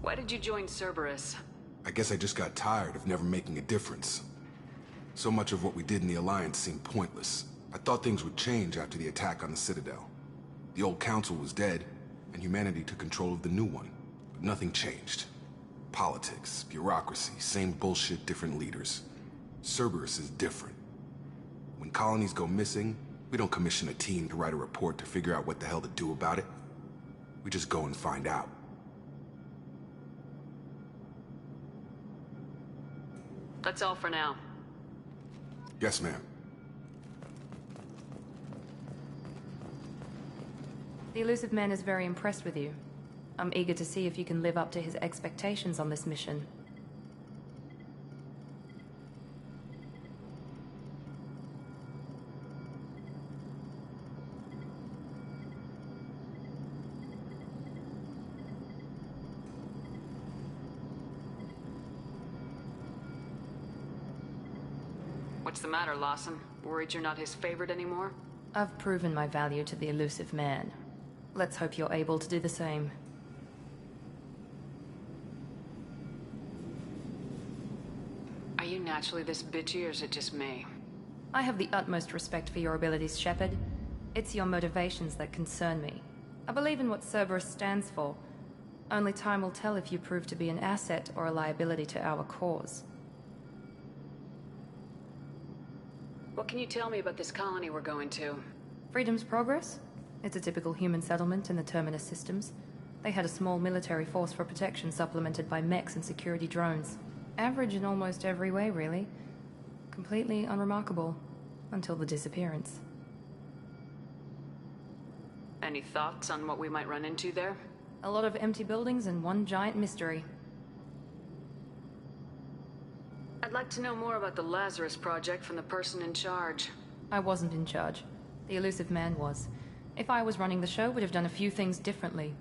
Why did you join Cerberus? I guess I just got tired of never making a difference. So much of what we did in the Alliance seemed pointless. I thought things would change after the attack on the Citadel. The old council was dead, and humanity took control of the new one. But nothing changed. Politics, bureaucracy, same bullshit, different leaders. Cerberus is different. When colonies go missing, we don't commission a team to write a report to figure out what the hell to do about it. We just go and find out. That's all for now. Yes, ma'am. The Elusive Man is very impressed with you. I'm eager to see if you can live up to his expectations on this mission. What's the matter, Lawson? Worried you're not his favorite anymore? I've proven my value to the Elusive Man. Let's hope you're able to do the same. Are you naturally this bitchy, or is it just me? I have the utmost respect for your abilities, Shepard. It's your motivations that concern me. I believe in what Cerberus stands for. Only time will tell if you prove to be an asset or a liability to our cause. What can you tell me about this colony we're going to? Freedom's Progress? It's a typical human settlement in the Terminus systems. They had a small military force for protection supplemented by mechs and security drones. Average in almost every way, really. Completely unremarkable. Until the disappearance. Any thoughts on what we might run into there? A lot of empty buildings and one giant mystery. I'd like to know more about the Lazarus Project from the person in charge. I wasn't in charge. The Elusive Man was. If I was running the show, would have done a few things differently.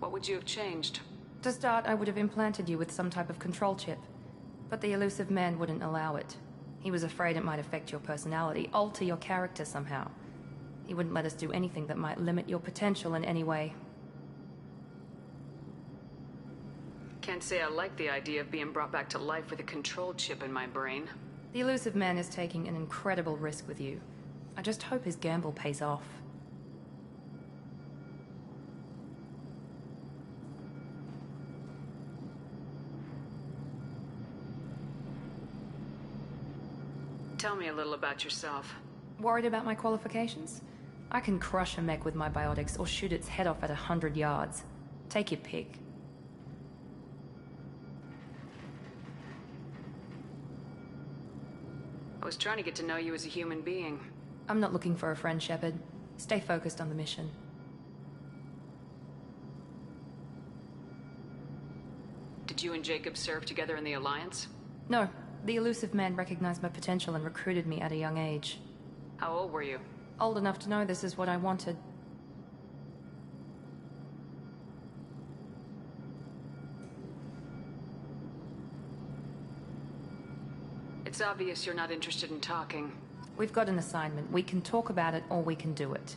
What would you have changed? To start, I would have implanted you with some type of control chip. But the Elusive Man wouldn't allow it. He was afraid it might affect your personality, alter your character somehow. He wouldn't let us do anything that might limit your potential in any way. Can't say I like the idea of being brought back to life with a control chip in my brain. The Elusive Man is taking an incredible risk with you. I just hope his gamble pays off. Tell me a little about yourself. Worried about my qualifications? I can crush a mech with my biotics or shoot its head off at 100 yards. Take your pick. I was trying to get to know you as a human being. I'm not looking for a friend, Shepard. Stay focused on the mission. Did you and Jacob serve together in the Alliance? No. The Elusive Man recognized my potential and recruited me at a young age. How old were you? Old enough to know this is what I wanted. It's obvious you're not interested in talking. We've got an assignment. We can talk about it or we can do it.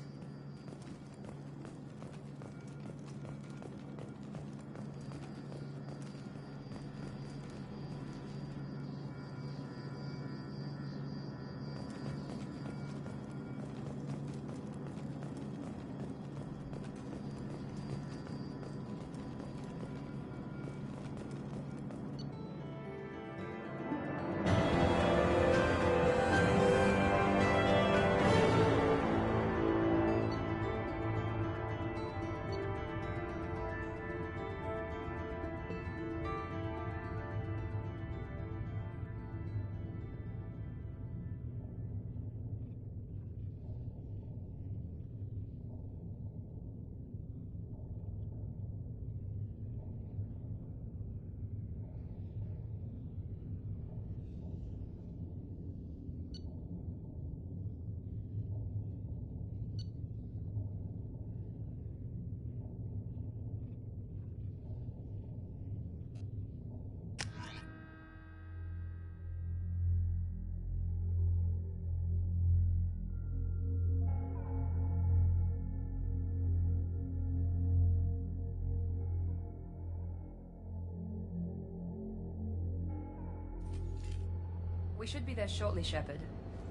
should be there shortly, Shepard.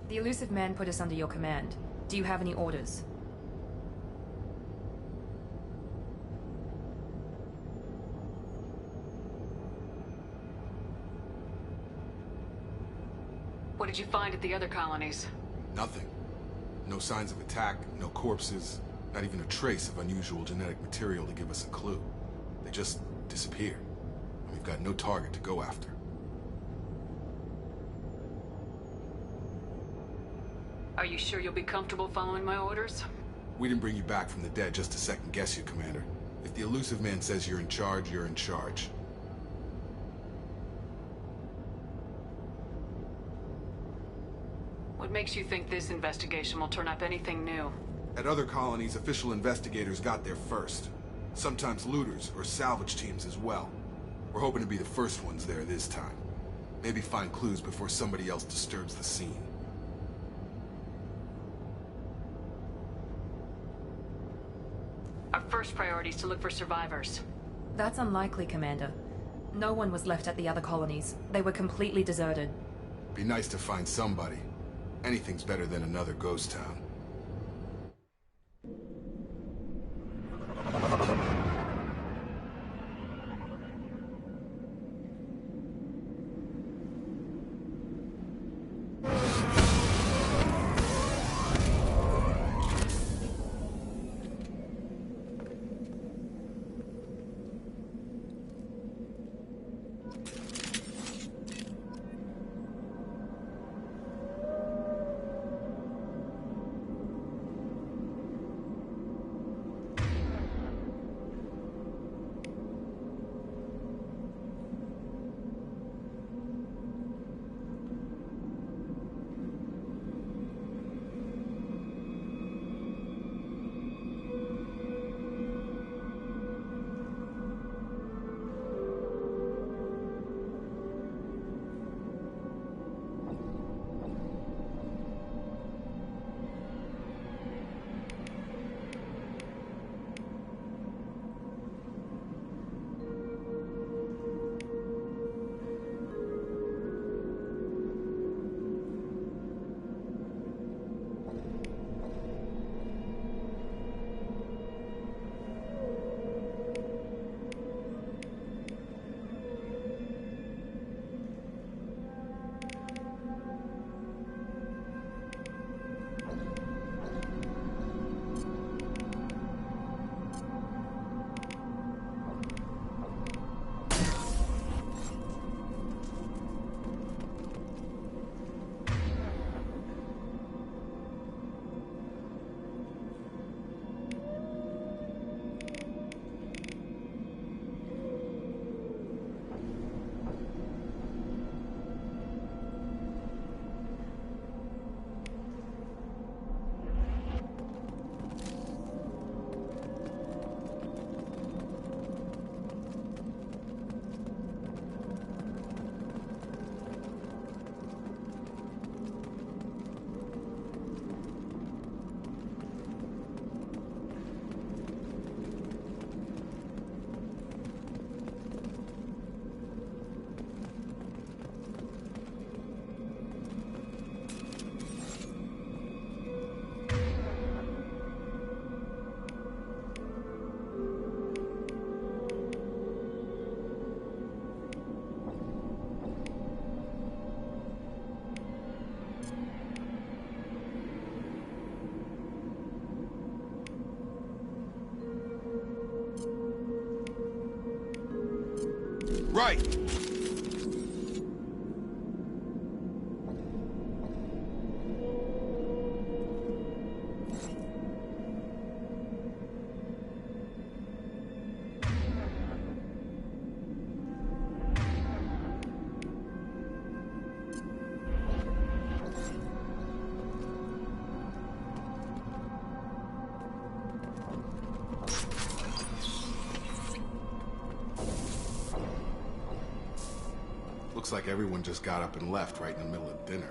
The elusive man put us under your command. Do you have any orders? What did you find at the other colonies? Nothing. No signs of attack, no corpses, not even a trace of unusual genetic material to give us a clue. They just disappeared. And we've got no target to go after. Are you sure you'll be comfortable following my orders? We didn't bring you back from the dead just to second guess you, Commander. If the elusive man says you're in charge, you're in charge. What makes you think this investigation will turn up anything new? At other colonies, official investigators got there first. Sometimes looters or salvage teams as well. We're hoping to be the first ones there this time. Maybe find clues before somebody else disturbs the scene. Our first priority is to look for survivors. That's unlikely, Commander. No one was left at the other colonies. They were completely deserted. Be nice to find somebody. Anything's better than another ghost town. Right! Looks like everyone just got up and left right in the middle of dinner.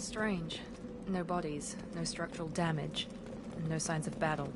Strange. No bodies, no structural damage, and no signs of battle.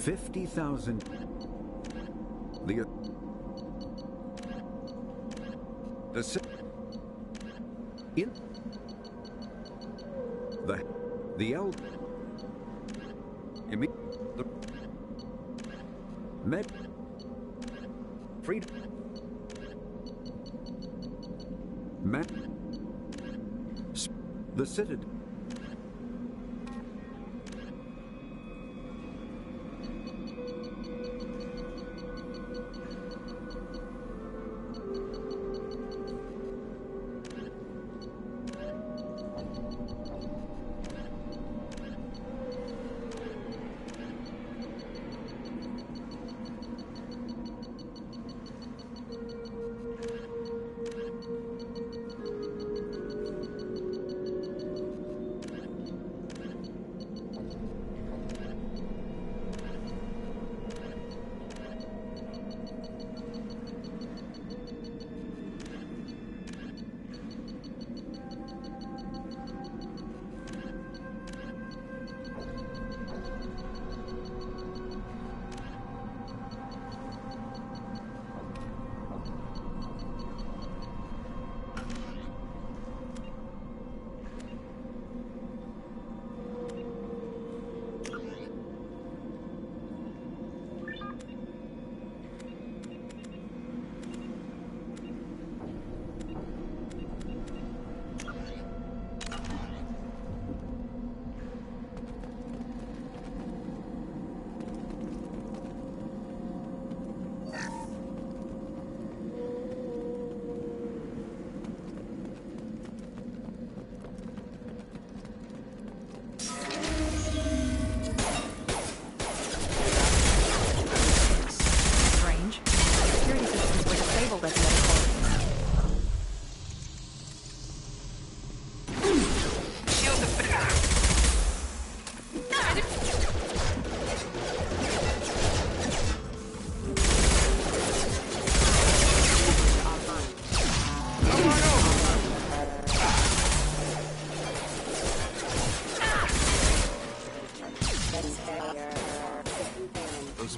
$50,000. The L. The Med. Freedom. Med. The Citadel.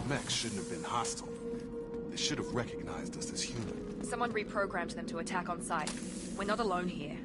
mechs shouldn't have been hostile. They should have recognized us as human. Someone reprogrammed them to attack on sight. We're not alone here.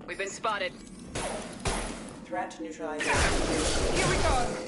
We've been spotted. Threat neutralized. Here we go!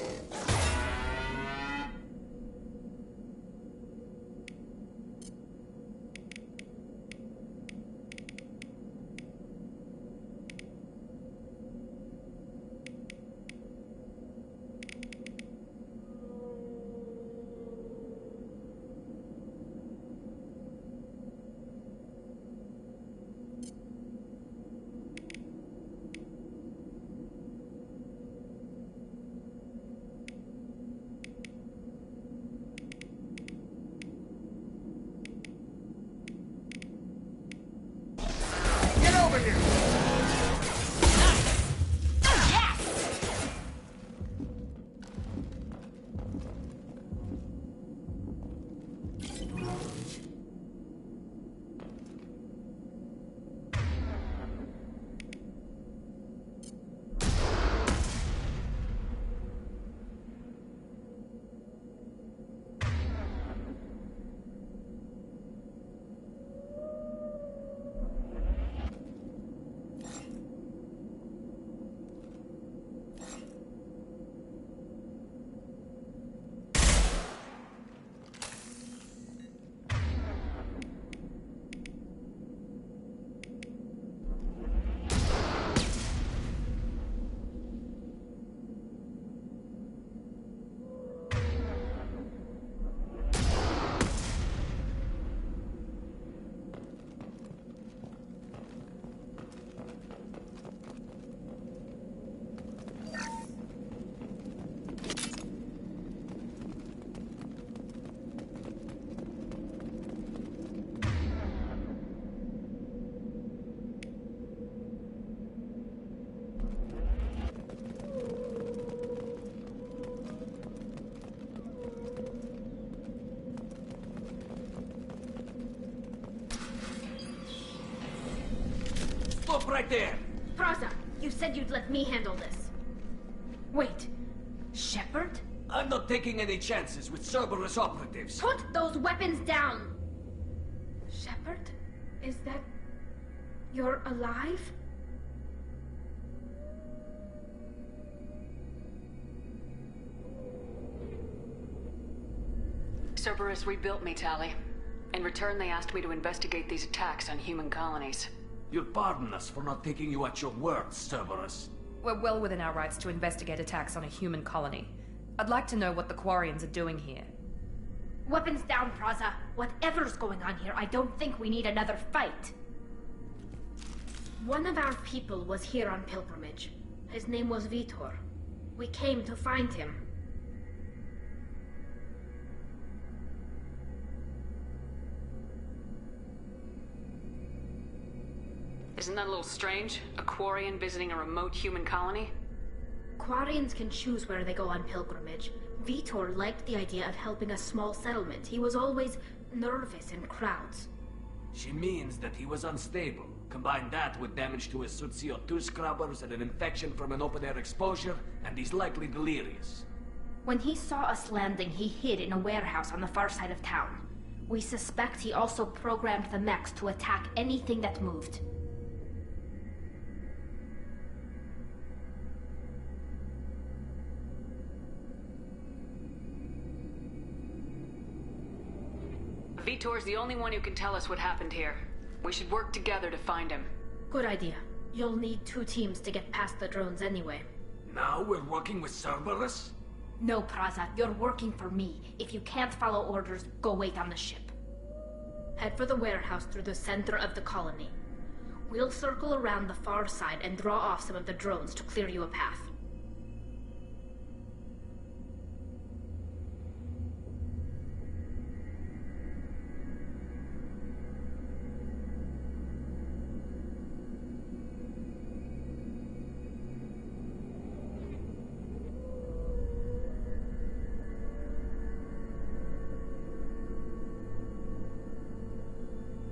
Stop right there! Praza, you said you'd let me handle this. Wait, Shepard? I'm not taking any chances with Cerberus operatives. Put those weapons down! Shepard? Is that... you're alive? Cerberus rebuilt me, Tali. In return, they asked me to investigate these attacks on human colonies. You'll pardon us for not taking you at your word, Cerberus. We're well within our rights to investigate attacks on a human colony. I'd like to know what the Quarians are doing here. Weapons down, Praza. Whatever's going on here, I don't think we need another fight. One of our people was here on pilgrimage. His name was Vitor. We came to find him. Isn't that a little strange? A Quarian visiting a remote human colony? Quarians can choose where they go on pilgrimage. Vitor liked the idea of helping a small settlement. He was always nervous in crowds. She means that he was unstable. Combine that with damage to his suit CO2 scrubbers and an infection from an open-air exposure, and he's likely delirious. When he saw us landing, he hid in a warehouse on the far side of town. We suspect he also programmed the mechs to attack anything that moved. Vitor's the only one who can tell us what happened here. We should work together to find him. Good idea. You'll need 2 teams to get past the drones anyway. Now we're working with Cerberus? No, Praza, you're working for me. If you can't follow orders, go wait on the ship. Head for the warehouse through the center of the colony. We'll circle around the far side and draw off some of the drones to clear you a path.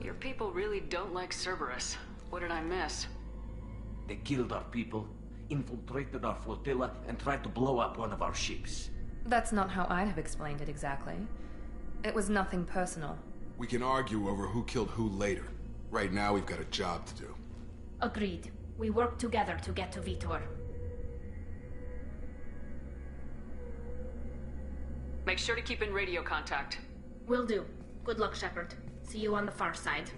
Your people really don't like Cerberus. What did I miss? They killed our people, infiltrated our flotilla, and tried to blow up one of our ships. That's not how I'd have explained it exactly. It was nothing personal. We can argue over who killed who later. Right now, we've got a job to do. Agreed. We work together to get to Vitor. Make sure to keep in radio contact. Will do. Good luck, Shepard. See you on the far side.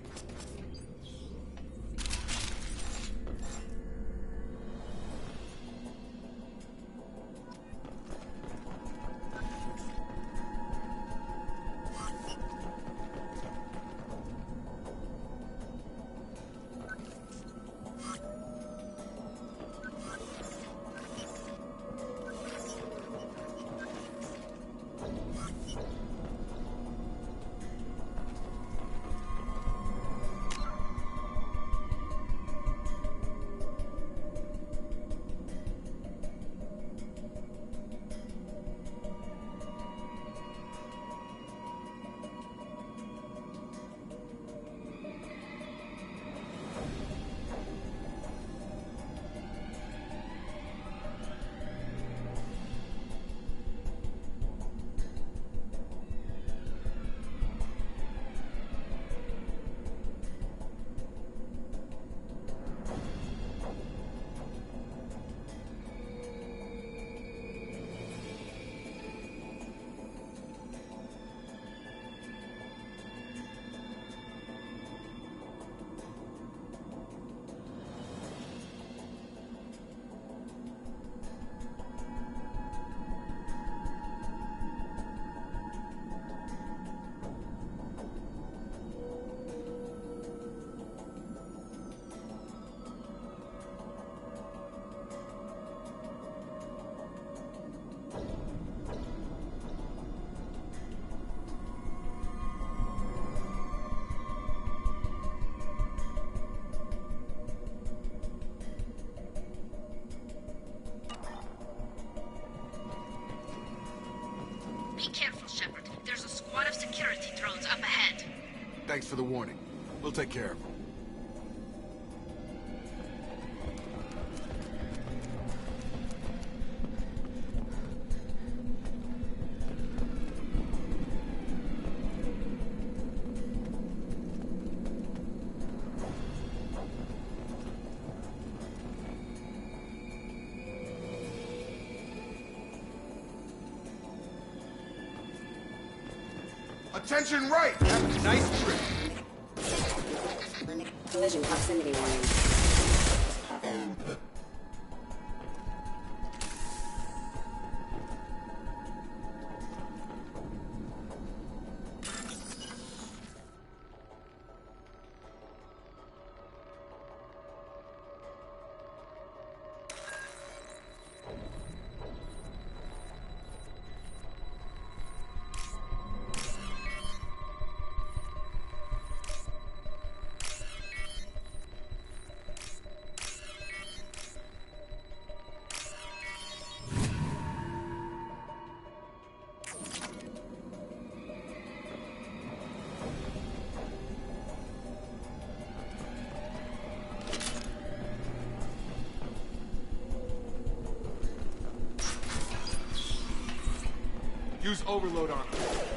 Be careful, Shepard. There's a squad of security drones up ahead. Thanks for the warning. We'll take care of them. Attention right! Have a nice trip. Collision proximity warning. Use overload on him.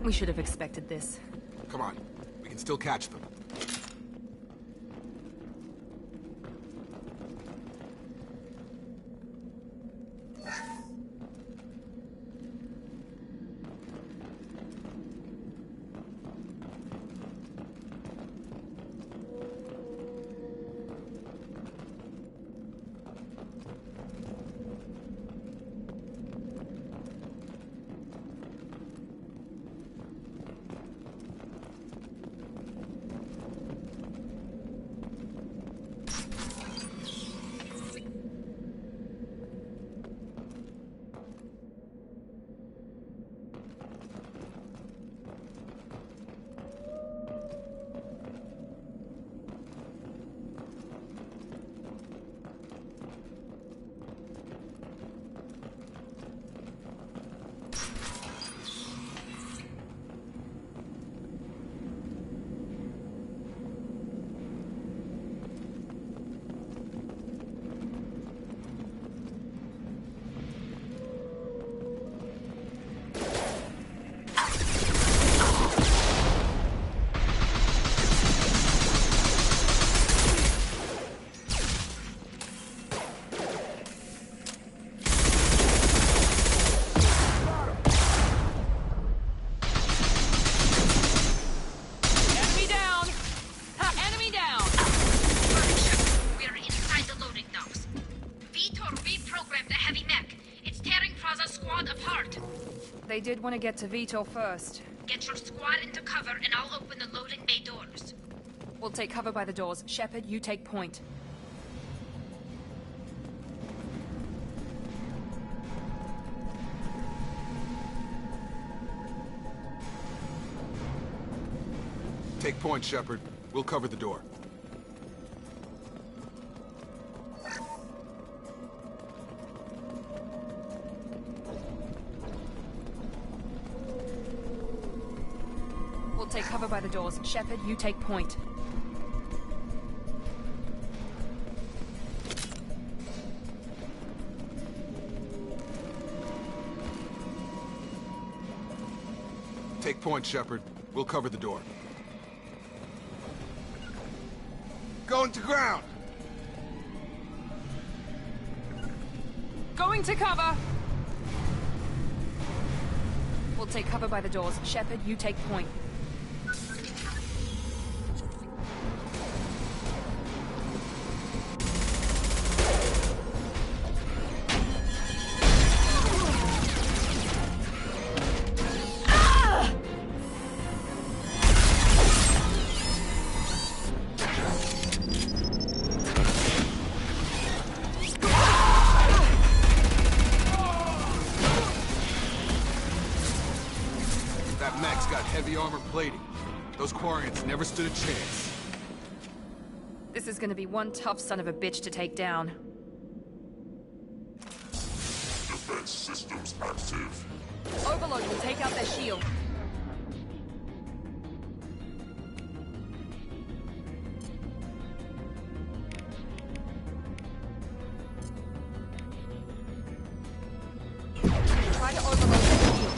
We should have expected this. Come on, we can still catch them. They did want to get to Vitor first. Get your squad into cover and I'll open the loading bay doors. We'll take cover by the doors. Shepard, you take point. Take point, Shepard. We'll cover the door. We'll take cover by the doors. Shepard, you take point. Take point, Shepard. We'll cover the door. Going to ground! Going to cover! We'll take cover by the doors. Shepard, you take point. Plating. Those Quarians never stood a chance. This is gonna be one tough son of a bitch to take down. Defense systems active. Overload will take out their shield. Try to overload their shield.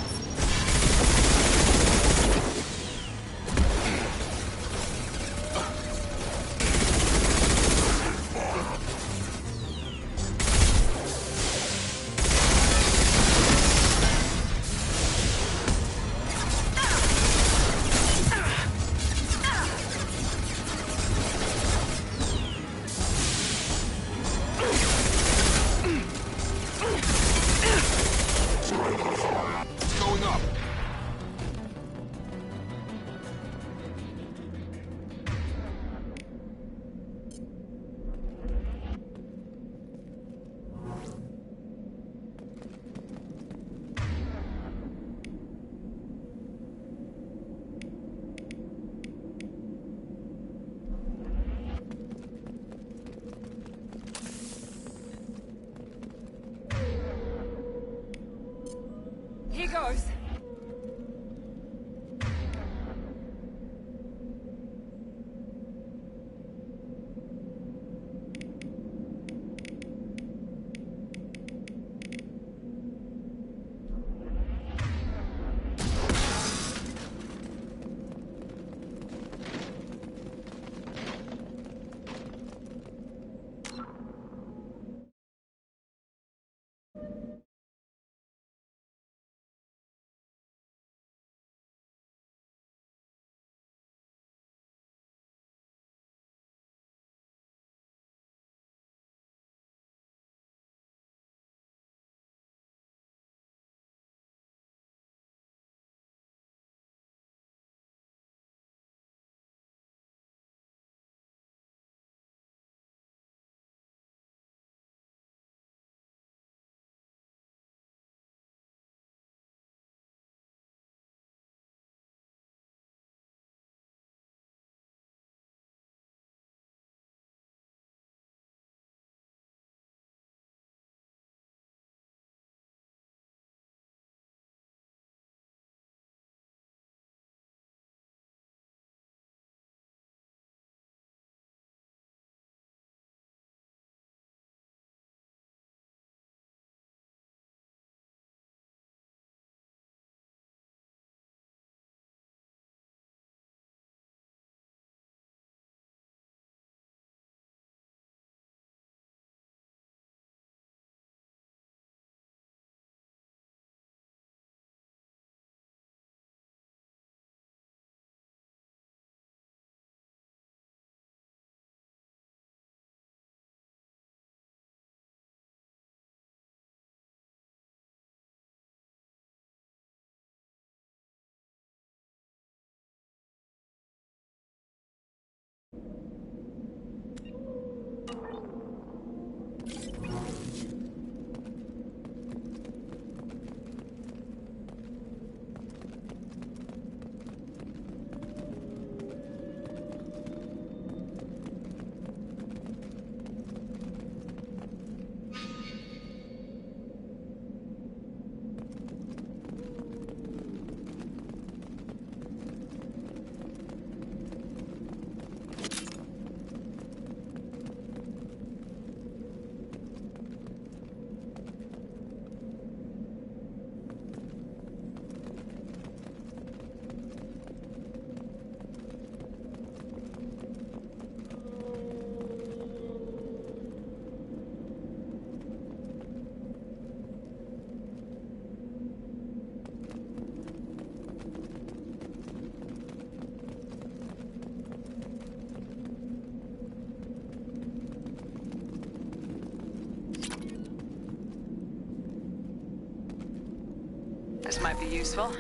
goes. This might be useful.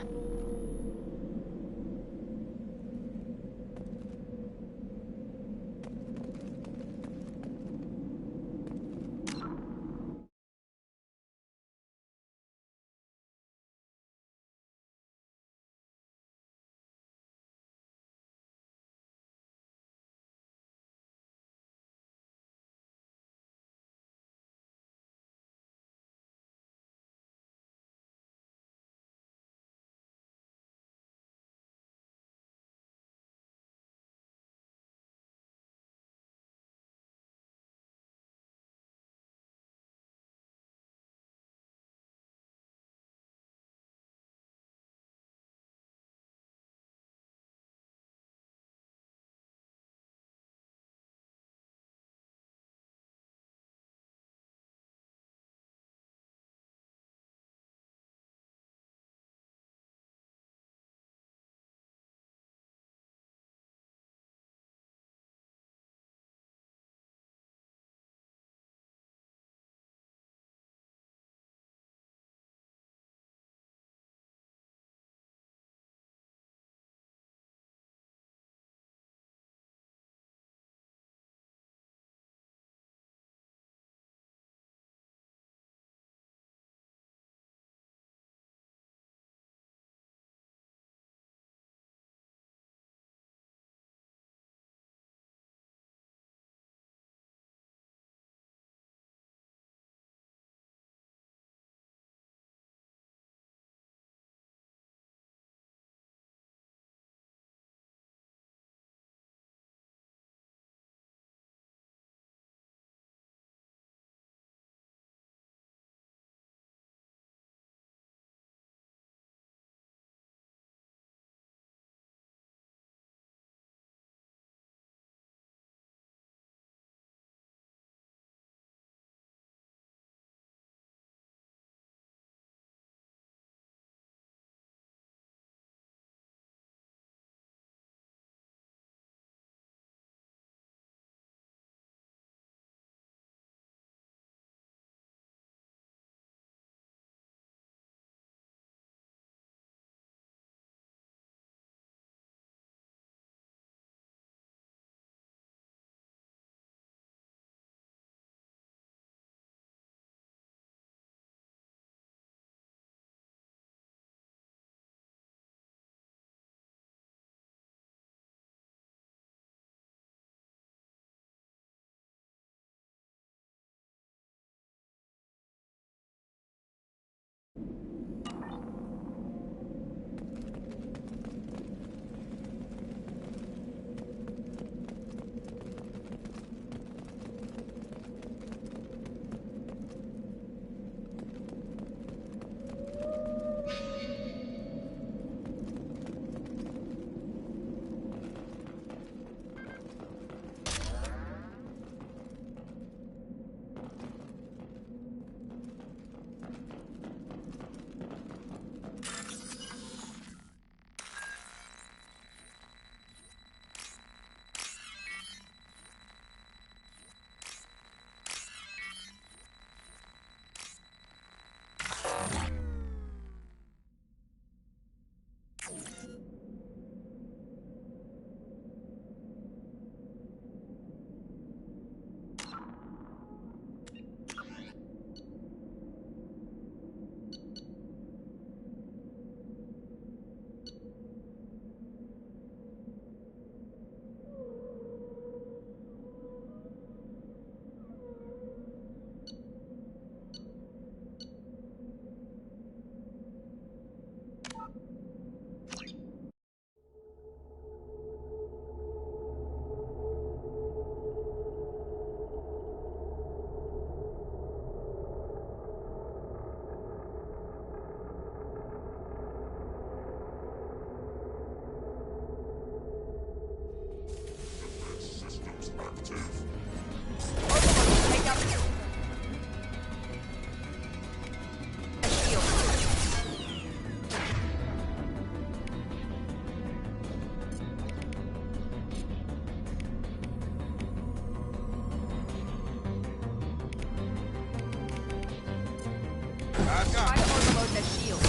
Try to overload the shield.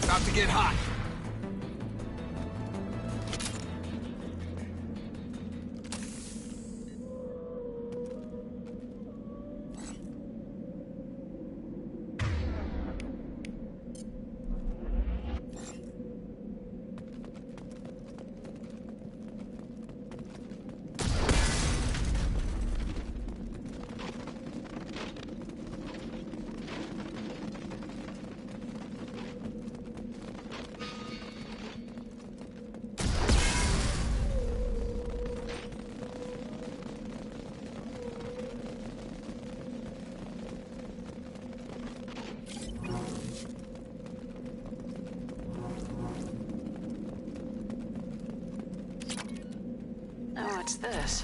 About to get hot. Oh, what's this?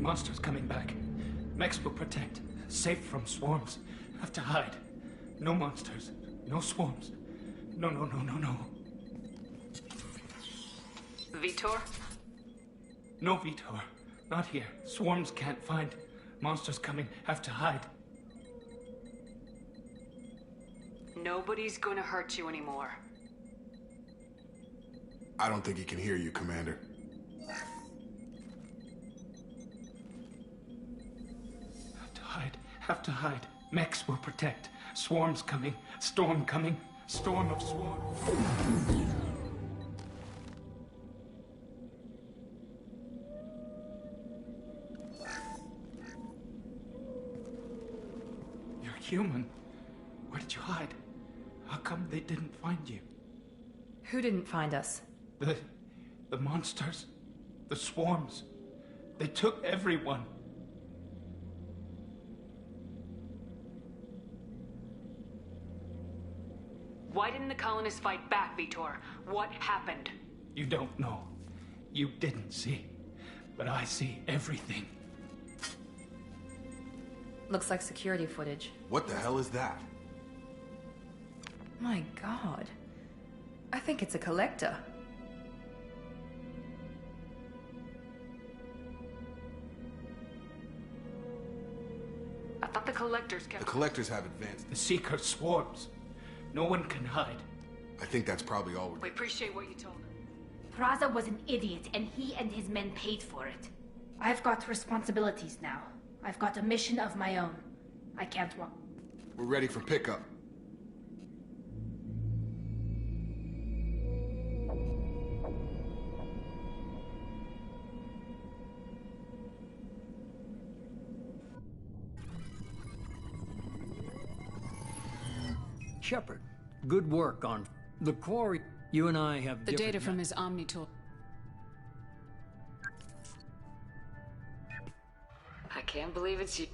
Monsters coming back. Mechs will protect. Safe from swarms. Have to hide. No monsters. No swarms. No. Vitor? No, Vitor. Not here. Swarms can't find. Monsters coming. Have to hide. Nobody's gonna hurt you anymore. I don't think he can hear you, Commander. Have to hide. Mechs will protect. Swarms coming. Storm coming. Storm of swarms. You're human. Where did you hide? How come they didn't find you? Who didn't find us? The monsters. The swarms. They took everyone. Why didn't the colonists fight back, Vitor? What happened? You don't know. You didn't see. But I see everything. Looks like security footage. What the hell is that? My god. I think it's a collector. I thought the collectors kept... The collectors have advanced. The Seeker swarms. No one can hide. I think that's probably all We appreciate what you told him. Praza was an idiot, and he and his men paid for it. I've got responsibilities now. I've got a mission of my own. I can't walk. We're ready for pickup. Shepard, good work on the core. You and I have The different data from his Omni tool. I can't believe it's you.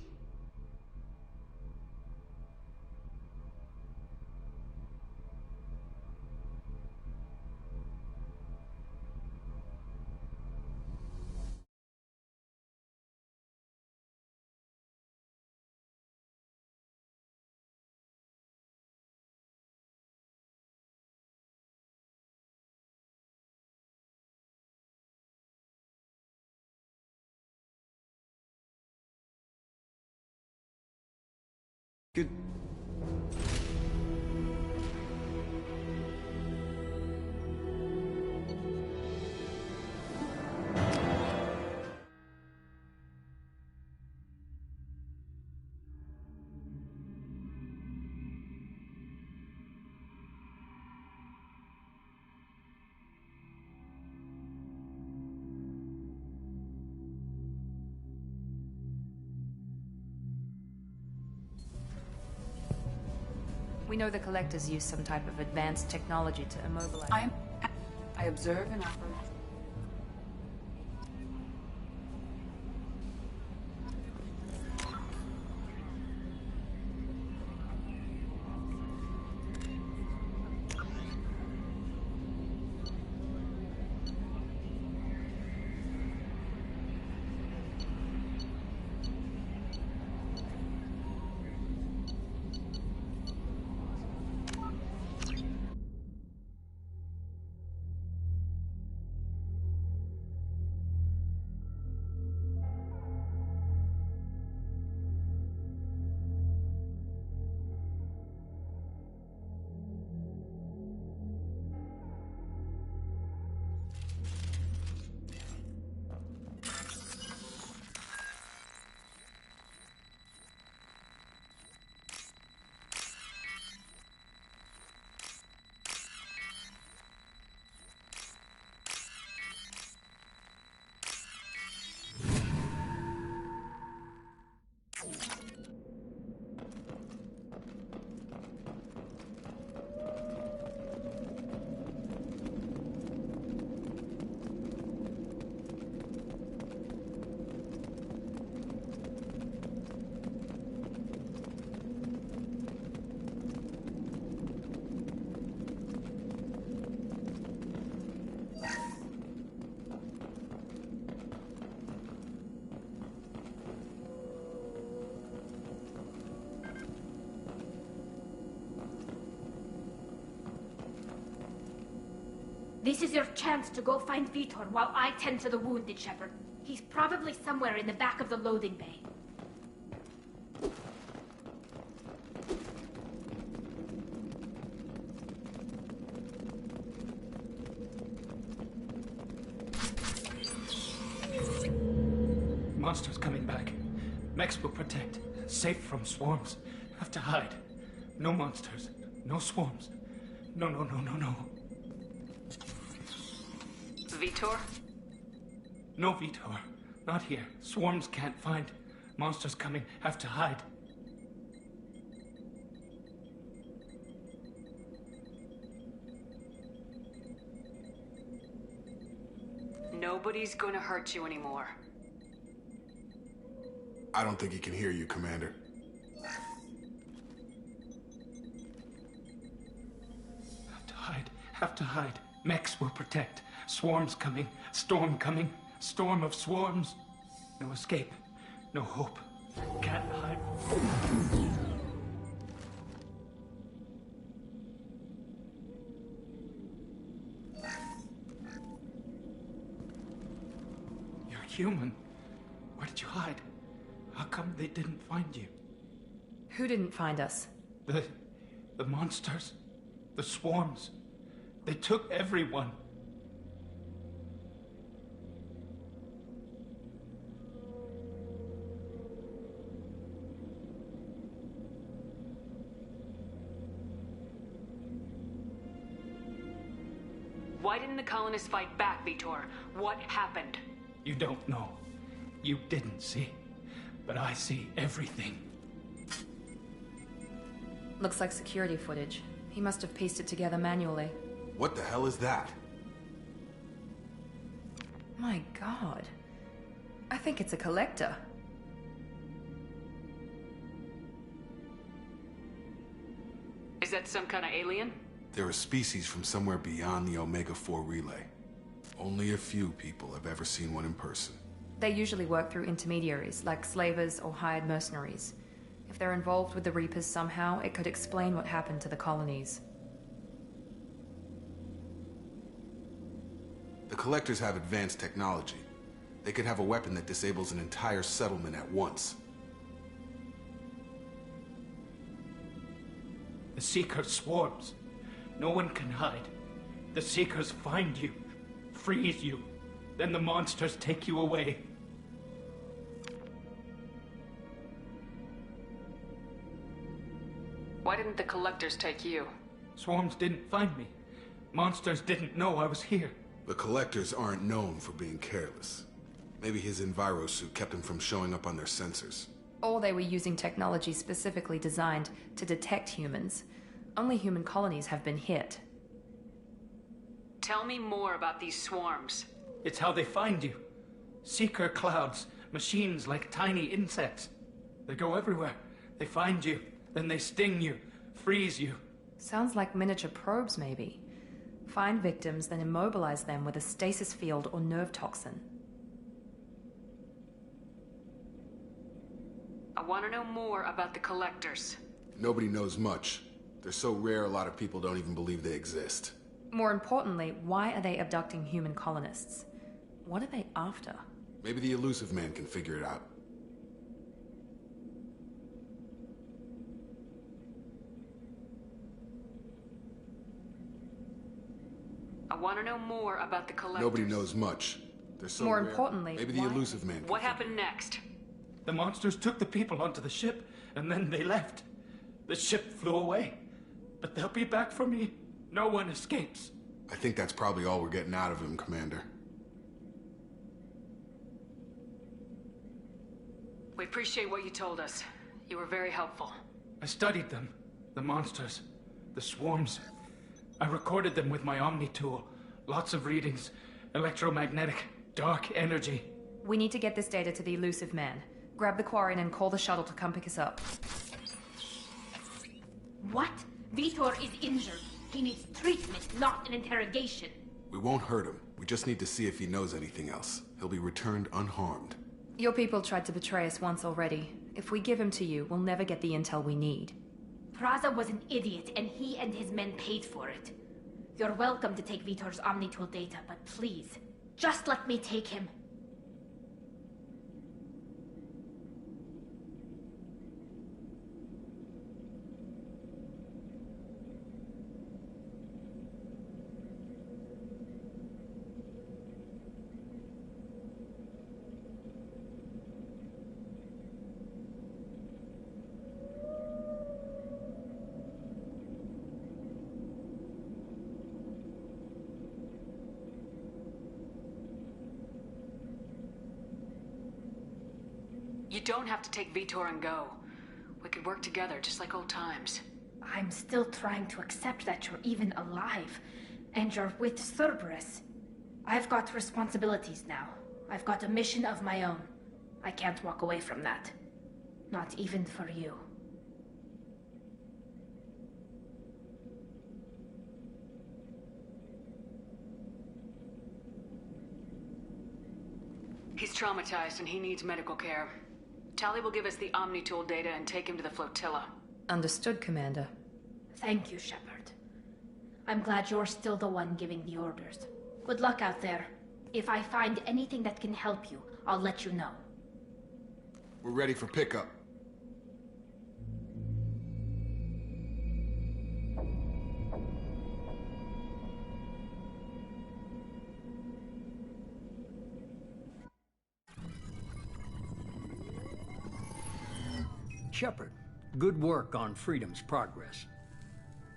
Good. We know the collectors use some type of advanced technology to immobilize. I observe and operate. This is your chance to go find Vitor while I tend to the wounded, Shepard. He's probably somewhere in the back of the loading bay. Monsters coming back. Mechs will protect. Safe from swarms. Have to hide. No monsters. No swarms. No. Vitor? No Vitor. Not here. Swarms can't find. Monsters coming. Have to hide. Nobody's gonna hurt you anymore. I don't think he can hear you, Commander. Have to hide. Mechs will protect. Swarms coming. Storm coming. Storm of swarms. No escape. No hope. Can't hide. You're human. Where did you hide? How come they didn't find you? Who didn't find us? The monsters. The swarms. They took everyone. Why didn't the colonists fight back, Vitor? What happened? You don't know. You didn't see. But I see everything. Looks like security footage. He must have pieced it together manually. What the hell is that? My god. I think it's a collector. Is that some kind of alien? They're a species from somewhere beyond the Omega-4 relay. Only a few people have ever seen one in person. They usually work through intermediaries, like slavers or hired mercenaries. If they're involved with the Reapers somehow, it could explain what happened to the colonies. The Collectors have advanced technology. They could have a weapon that disables an entire settlement at once. The Seeker swarms. No one can hide. The Seekers find you, freeze you, then the monsters take you away. Why didn't the collectors take you? Swarms didn't find me. Monsters didn't know I was here. The Collectors aren't known for being careless. Maybe his enviro suit kept him from showing up on their sensors. Or they were using technology specifically designed to detect humans. Only human colonies have been hit. Tell me more about these swarms. It's how they find you. Seeker clouds, machines like tiny insects. They go everywhere. They find you, then they sting you, freeze you. Sounds like miniature probes, maybe. Find victims, then immobilize them with a stasis field or nerve toxin. I want to know more about the collectors. Nobody knows much. They're so rare a lot of people don't even believe they exist. More importantly, why are they abducting human colonists? What are they after? Maybe the elusive man can figure it out. I want to know more about the collectors. Nobody knows much. They're so More rare. importantly, maybe the elusive man can What happened next? The monsters took the people onto the ship, and then they left. The ship flew away. But they'll be back for me. No one escapes. I think that's probably all we're getting out of him, Commander. We appreciate what you told us. You were very helpful. I studied them. The monsters. The swarms. I recorded them with my Omni tool. Lots of readings. Electromagnetic. Dark energy. We need to get this data to the elusive man. Grab the Quarian and call the shuttle to come pick us up. What? Vitor is injured. He needs treatment, not an interrogation. We won't hurt him. We just need to see if he knows anything else. He'll be returned unharmed. Your people tried to betray us once already. If we give him to you, we'll never get the intel we need. Praza was an idiot, and he and his men paid for it. You're welcome to take Vitor's Omnitool data, but please, just let me take him. You don't have to take Vitor and go. We could work together, just like old times. I'm still trying to accept that you're even alive, and you're with Cerberus. I've got responsibilities now. I've got a mission of my own. I can't walk away from that. Not even for you. He's traumatized and he needs medical care. Tali will give us the Omnitool data and take him to the flotilla. Understood, Commander. Thank you, Shepard. I'm glad you're still the one giving the orders. Good luck out there. If I find anything that can help you, I'll let you know. We're ready for pickup. Shepard, good work on Freedom's progress.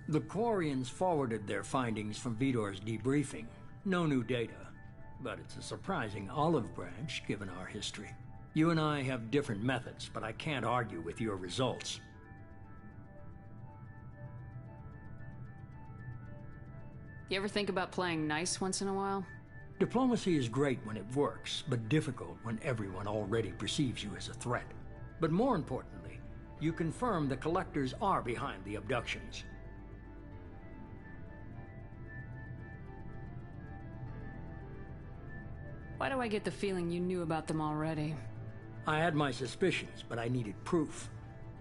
The Quarians forwarded their findings from Vitor's debriefing. No new data, but it's a surprising olive branch given our history. You and I have different methods, but I can't argue with your results. You ever think about playing nice once in a while? Diplomacy is great when it works, but difficult when everyone already perceives you as a threat. But more importantly, you confirm the Collectors are behind the abductions. Why do I get the feeling you knew about them already? I had my suspicions, but I needed proof.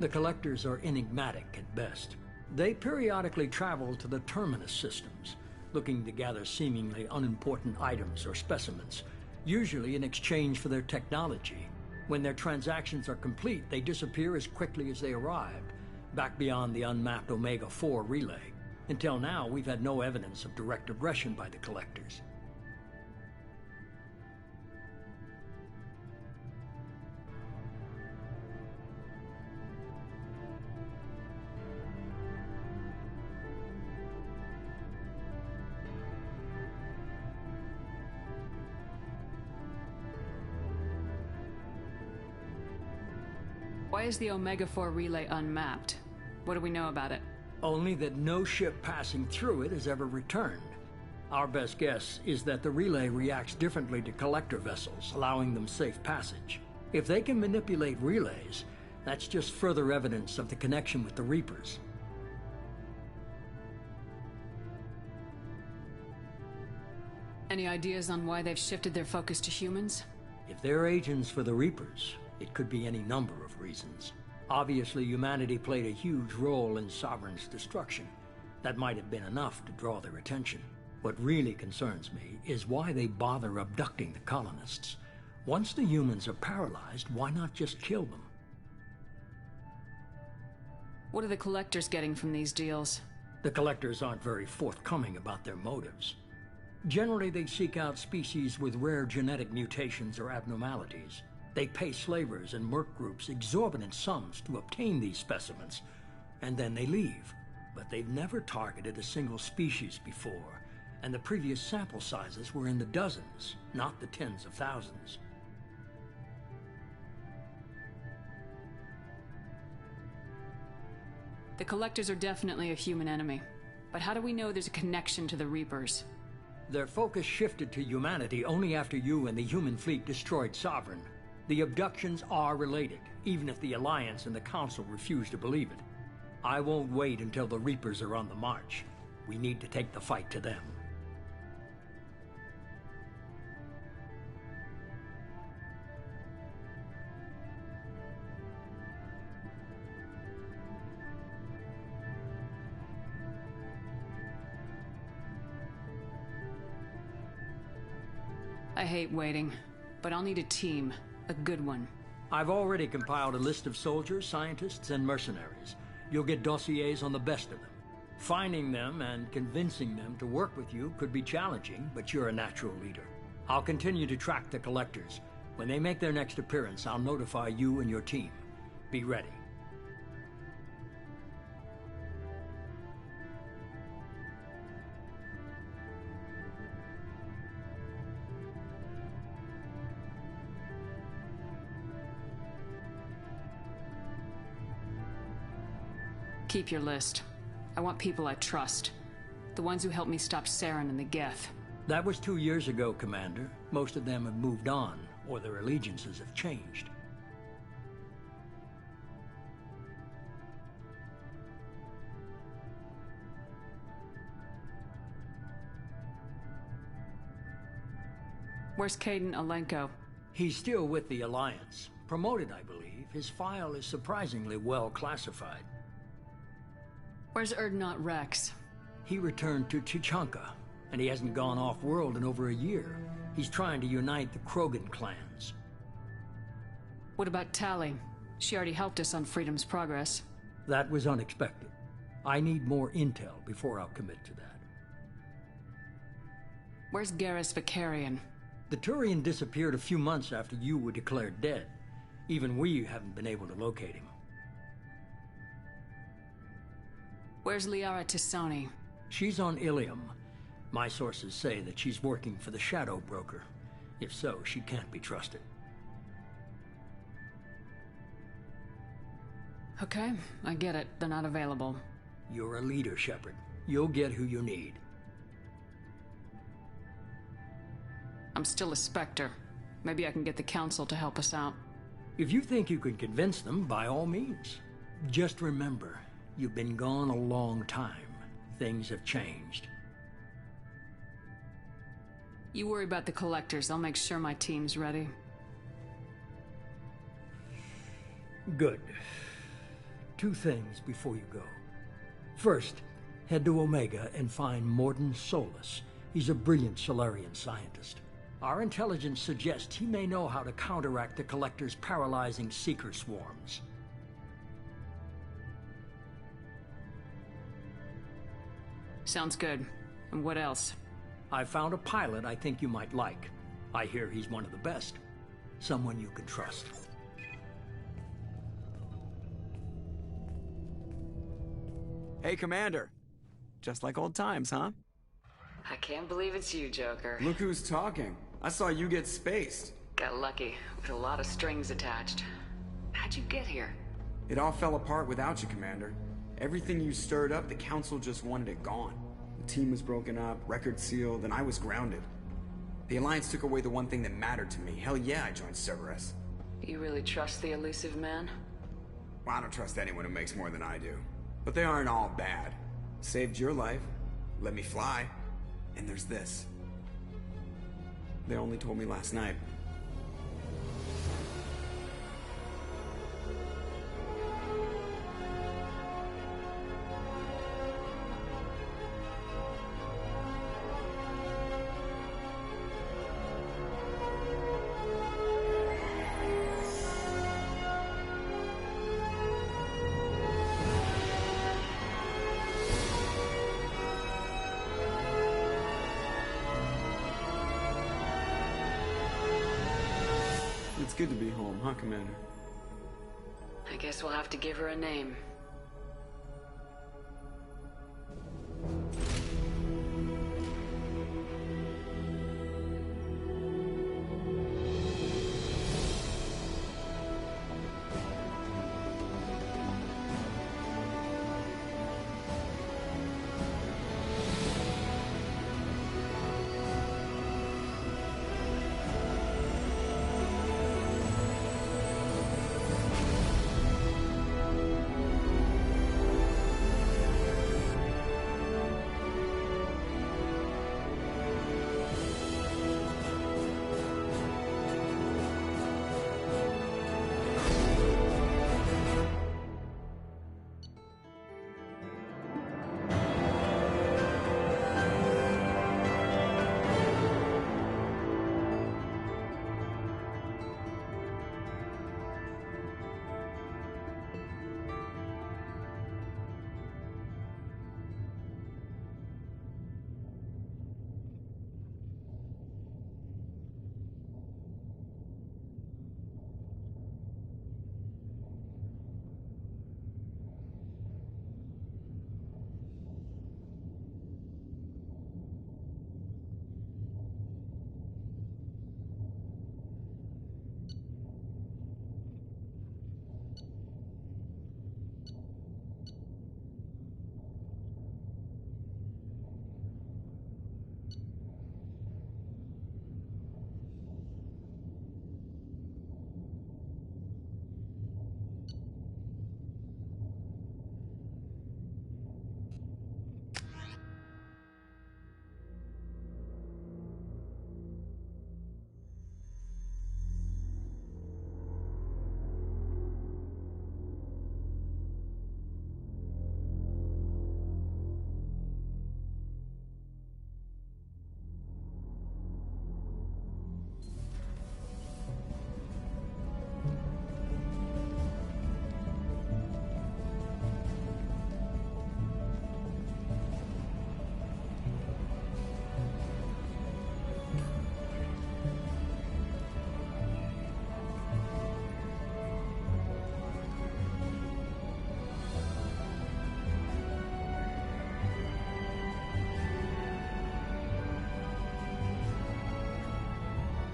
The Collectors are enigmatic at best. They periodically travel to the Terminus systems, looking to gather seemingly unimportant items or specimens, usually in exchange for their technology. When their transactions are complete, they disappear as quickly as they arrived, back beyond the unmapped Omega-4 relay. Until now, we've had no evidence of direct aggression by the Collectors. Why is the Omega-4 relay unmapped? What do we know about it? Only that no ship passing through it has ever returned. Our best guess is that the relay reacts differently to collector vessels, allowing them safe passage. If they can manipulate relays, that's just further evidence of the connection with the Reapers. Any ideas on why they've shifted their focus to humans? If they're agents for the Reapers, it could be any number of reasons. Obviously, humanity played a huge role in Sovereign's destruction. That might have been enough to draw their attention. What really concerns me is why they bother abducting the colonists. Once the humans are paralyzed, why not just kill them? What are the Collectors getting from these deals? The Collectors aren't very forthcoming about their motives. Generally, they seek out species with rare genetic mutations or abnormalities. They pay slavers and merc groups exorbitant sums to obtain these specimens, and then they leave. But they've never targeted a single species before, and the previous sample sizes were in the dozens, not the tens of thousands. The Collectors are definitely a human enemy, but how do we know there's a connection to the Reapers? Their focus shifted to humanity only after you and the human fleet destroyed Sovereign. The abductions are related, even if the Alliance and the Council refuse to believe it. I won't wait until the Reapers are on the march. We need to take the fight to them. I hate waiting, but I'll need a team. A good one. I've already compiled a list of soldiers, scientists, and mercenaries. You'll get dossiers on the best of them. Finding them and convincing them to work with you could be challenging, but you're a natural leader. I'll continue to track the collectors. When they make their next appearance, I'll notify you and your team. Be ready. Keep your list. I want people I trust. The ones who helped me stop Saren and the Geth. That was 2 years ago, Commander. Most of them have moved on, or their allegiances have changed. Where's Caden Alenko? He's still with the Alliance. Promoted, I believe. His file is surprisingly well classified. Where's Erdnot Rex? He returned to Chichanka, and he hasn't gone off-world in over a year. He's trying to unite the Krogan clans. What about Tali? She already helped us on Freedom's Progress. That was unexpected. I need more intel before I'll commit to that. Where's Garrus Vicarian? The Turian disappeared a few months after you were declared dead. Even we haven't been able to locate him. Where's Liara Tisani? She's on Ilium. My sources say that she's working for the Shadow Broker. If so, she can't be trusted. Okay, I get it. They're not available. You're a leader, Shepard. You'll get who you need. I'm still a Spectre. Maybe I can get the Council to help us out. If you think you can convince them, by all means. Just remember, you've been gone a long time. Things have changed. You worry about the Collectors. I'll make sure my team's ready. Good. 2 things before you go. First, head to Omega and find Mordin Solus. He's a brilliant Solarian scientist. Our intelligence suggests he may know how to counteract the Collector's paralyzing Seeker swarms. Sounds good. And what else? I found a pilot I think you might like. I hear he's one of the best. Someone you can trust. Hey, Commander. Just like old times, huh? I can't believe it's you, Joker. Look who's talking. I saw you get spaced. Got lucky, with a lot of strings attached. How'd you get here? It all fell apart without you, Commander. Everything you stirred up, the Council just wanted it gone. The team was broken up, record sealed, and I was grounded. The Alliance took away the one thing that mattered to me. Hell yeah, I joined Cerberus. You really trust the elusive man? Well, I don't trust anyone who makes more than I do. But they aren't all bad. Saved your life, let me fly, and there's this. They only told me last night. It's good to be home, huh, Commander? I guess we'll have to give her a name.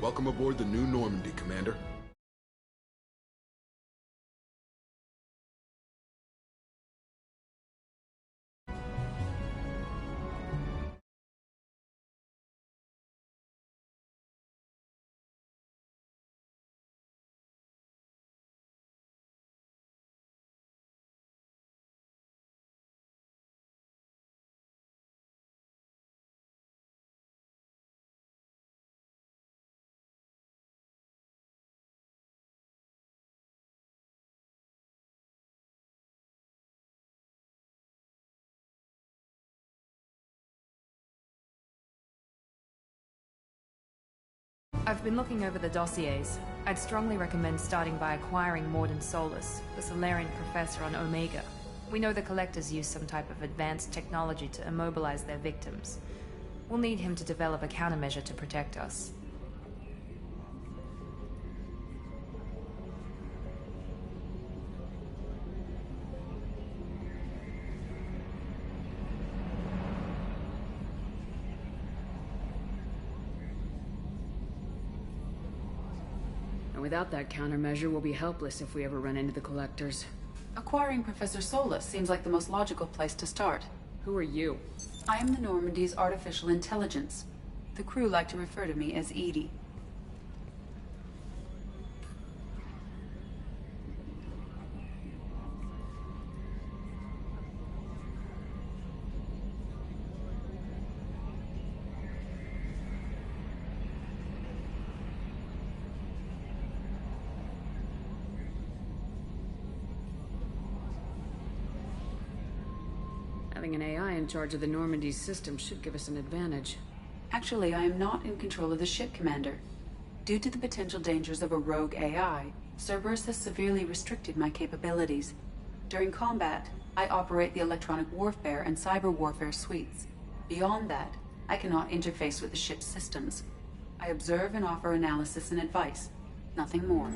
Welcome aboard the New Normandy, Commander. I've been looking over the dossiers. I'd strongly recommend starting by acquiring Morden Solus, the Solarian professor on Omega. We know the Collectors use some type of advanced technology to immobilize their victims. We'll need him to develop a countermeasure to protect us. Without that countermeasure, we'll be helpless if we ever run into the Collectors. Acquiring Professor Solus seems like the most logical place to start. Who are you? I am the Normandy's artificial intelligence. The crew like to refer to me as Edie. Having an AI in charge of the Normandy's system should give us an advantage. Actually, I am not in control of the ship, Commander. Due to the potential dangers of a rogue AI, Cerberus has severely restricted my capabilities. During combat, I operate the electronic warfare and cyber warfare suites. Beyond that, I cannot interface with the ship's systems. I observe and offer analysis and advice. Nothing more.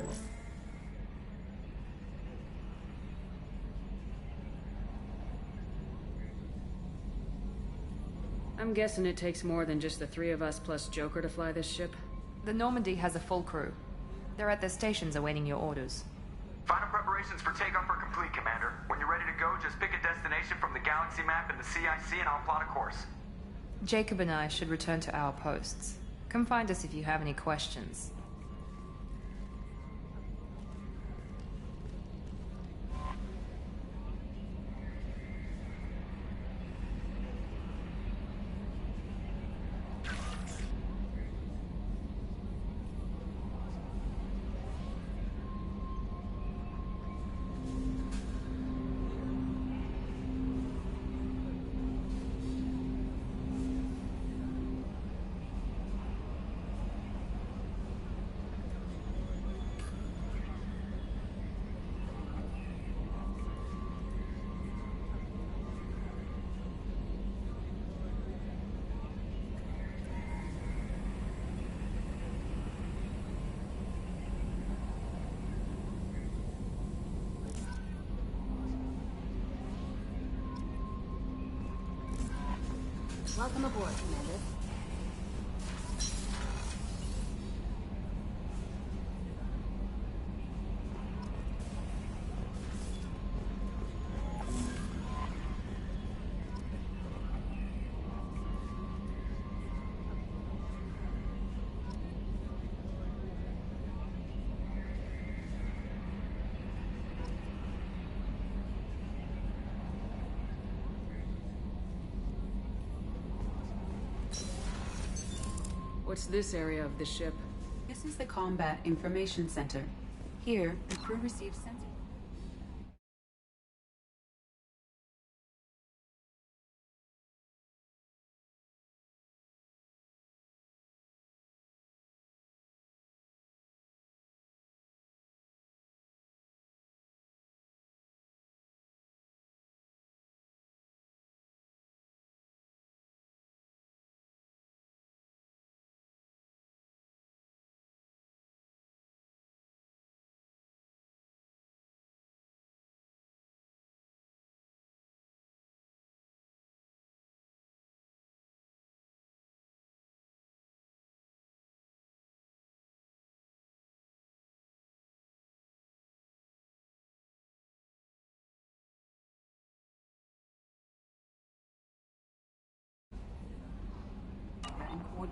I'm guessing it takes more than just the three of us plus Joker to fly this ship? The Normandy has a full crew. They're at their stations awaiting your orders. Final preparations for takeoff are complete, Commander. When you're ready to go, just pick a destination from the galaxy map in the CIC and I'll plot a course. Jacob and I should return to our posts. Come find us if you have any questions. Welcome aboard, Commander. What's this area of the ship? This is the Combat Information Center. Here, the crew receives sensors.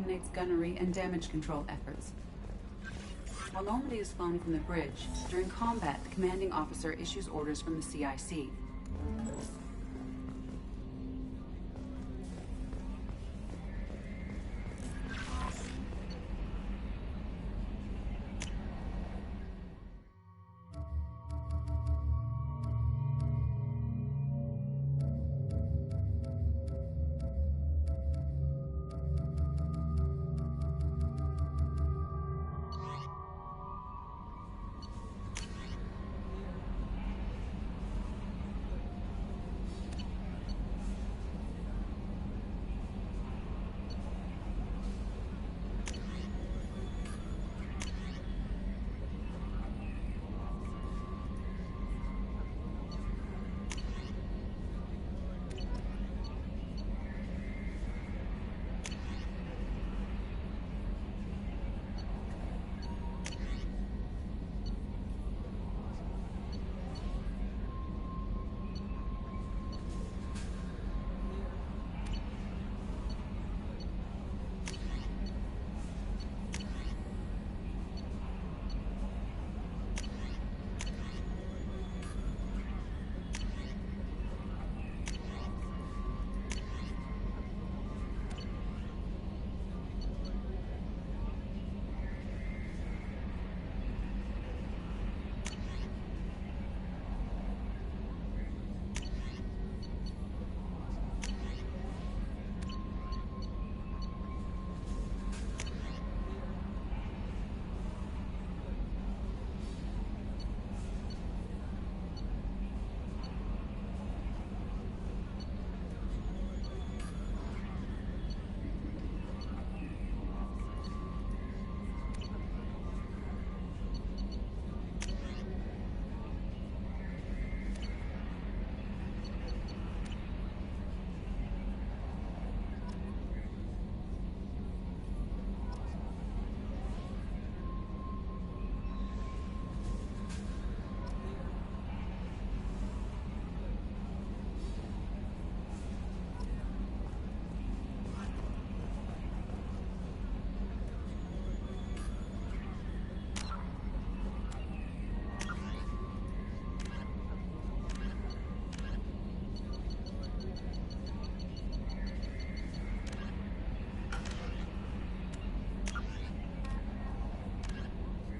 coordinates gunnery and damage control efforts. While Normandy is flown from the bridge, during combat, the commanding officer issues orders from the CIC.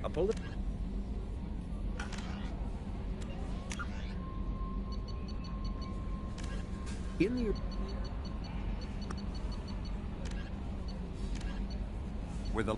A bullet? In the... Where the...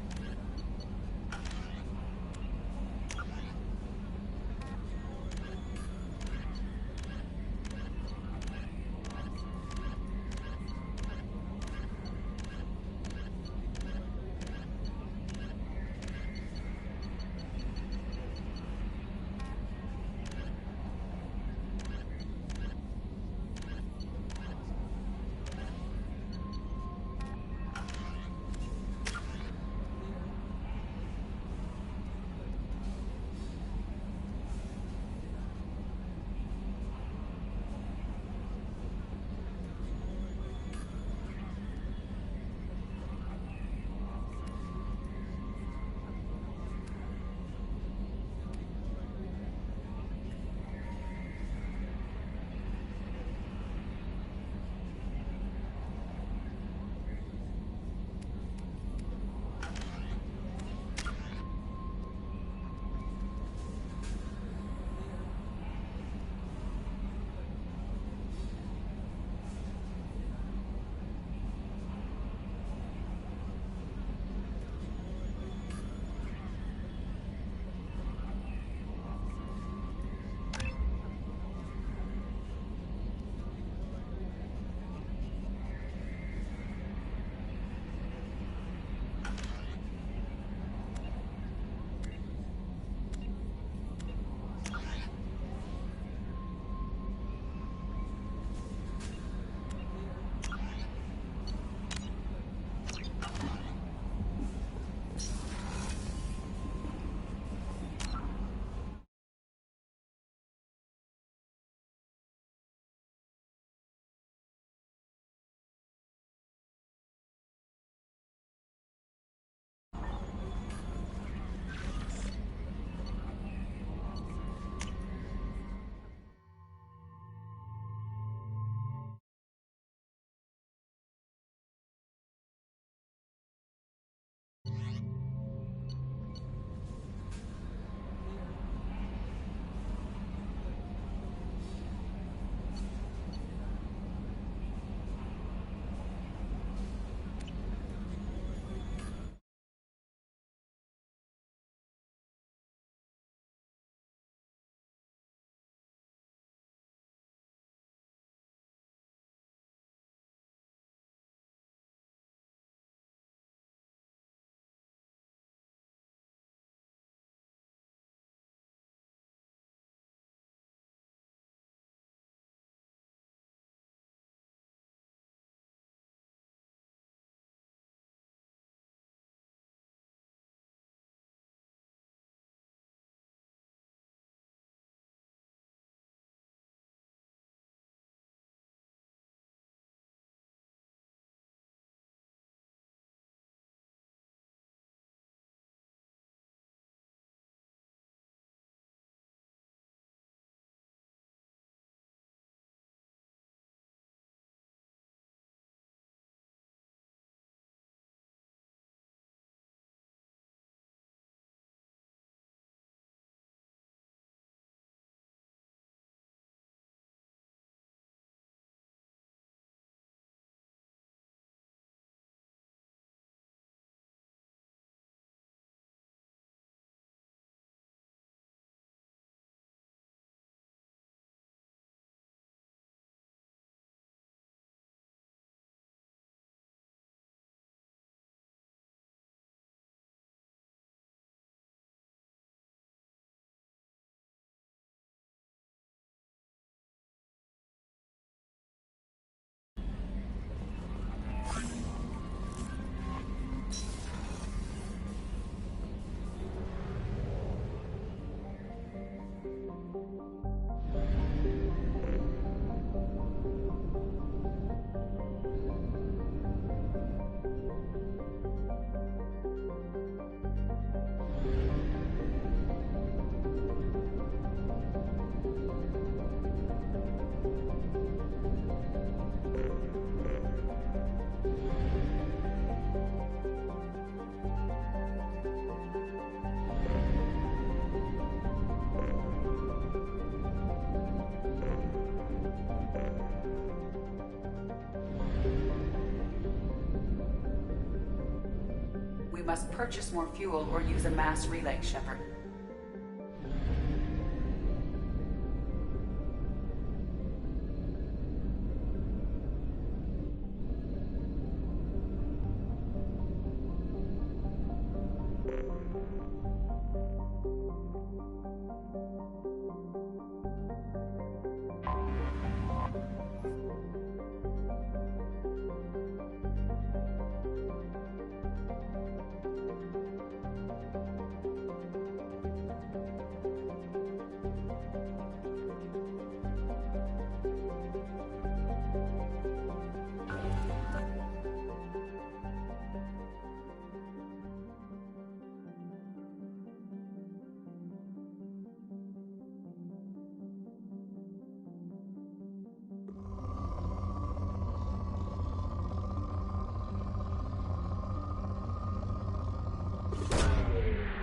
must purchase more fuel or use a mass relay, Shepard.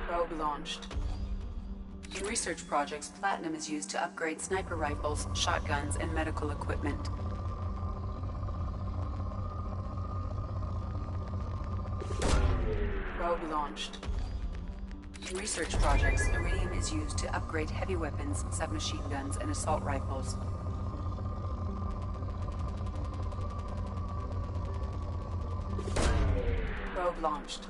Probe launched. In research projects, platinum is used to upgrade sniper rifles, shotguns, and medical equipment. Probe launched. In research projects, iridium is used to upgrade heavy weapons, submachine guns, and assault rifles. Probe launched.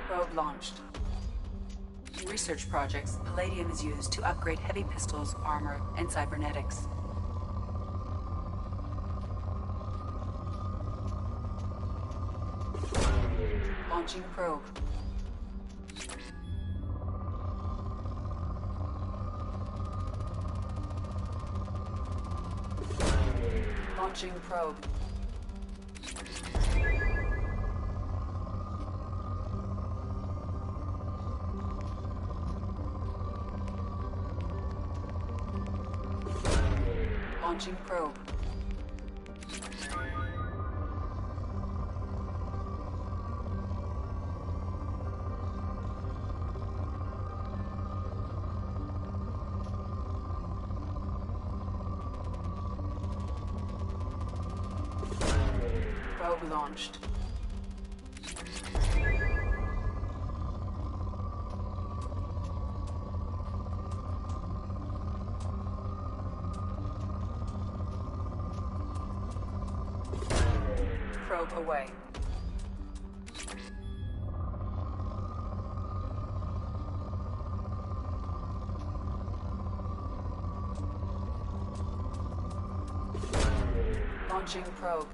Probe launched. In research projects, palladium is used to upgrade heavy pistols, armor, and cybernetics. Launching probe. Launching probe. Launching probe. Probe launched. Probe away. Launching probe.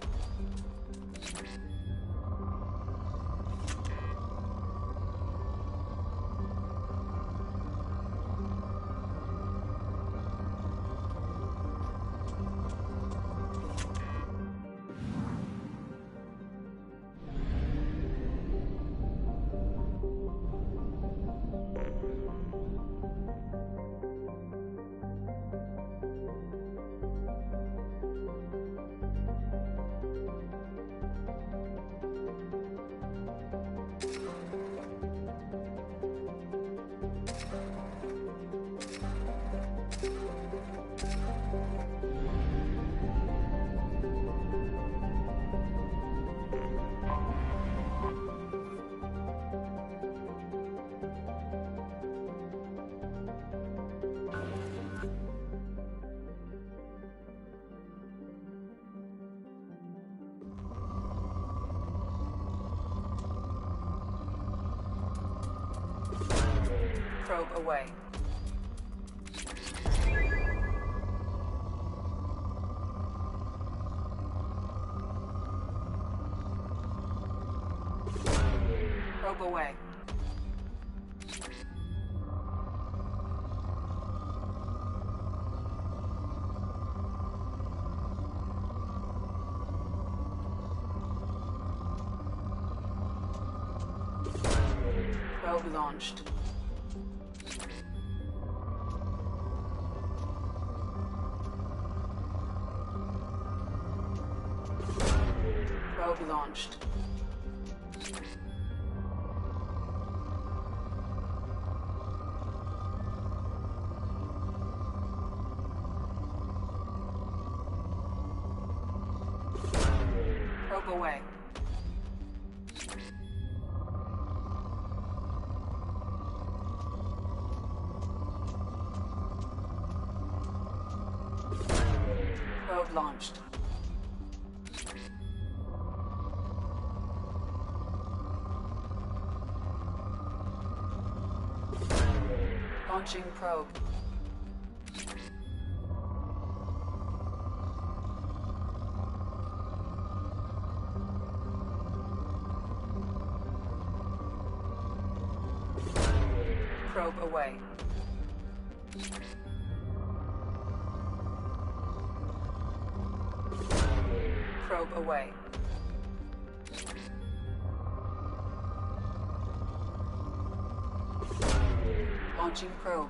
Probe away. Probe away. Probe launched. Probe Probe launched. Probe away. Probe launched. Launching probe. Probe away. Probe away. Launching probe.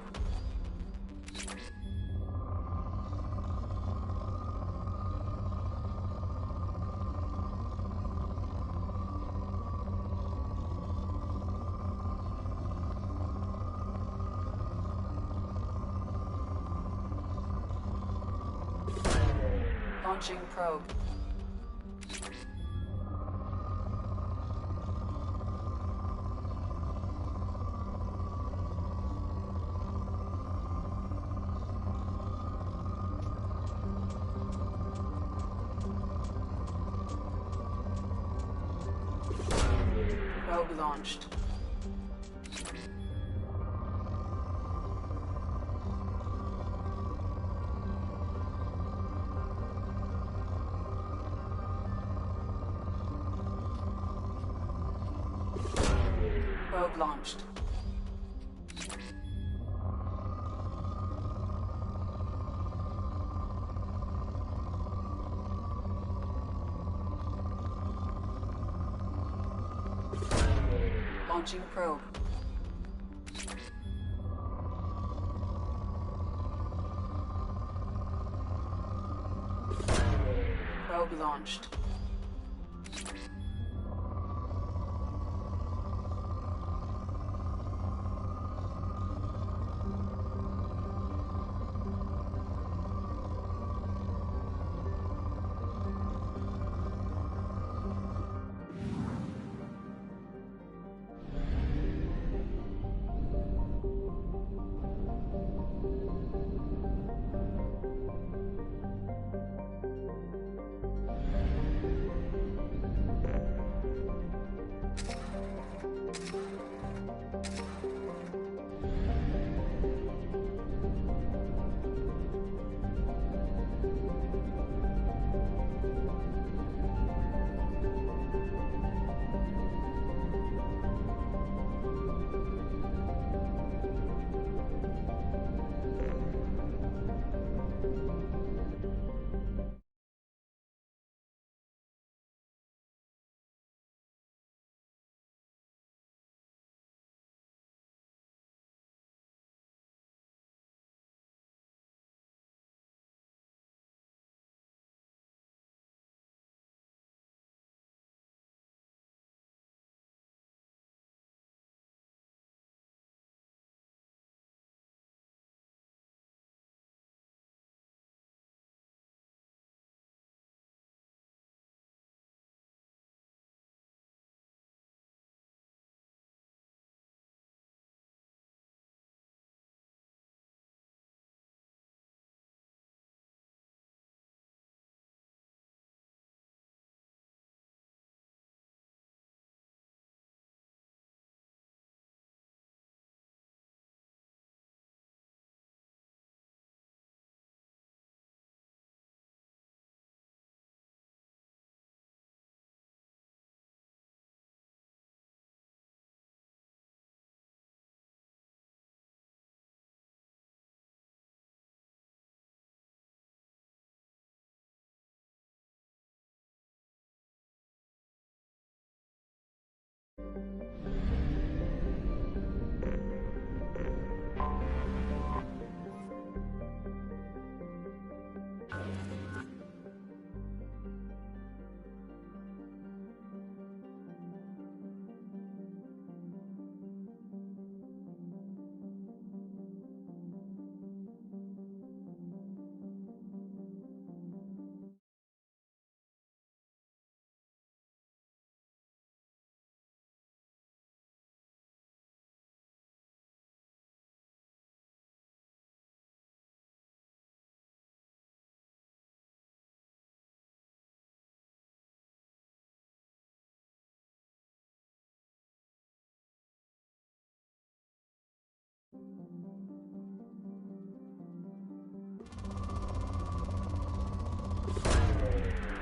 Launching probe. Probe launched. Probe launched. Launching probe. Probe launched.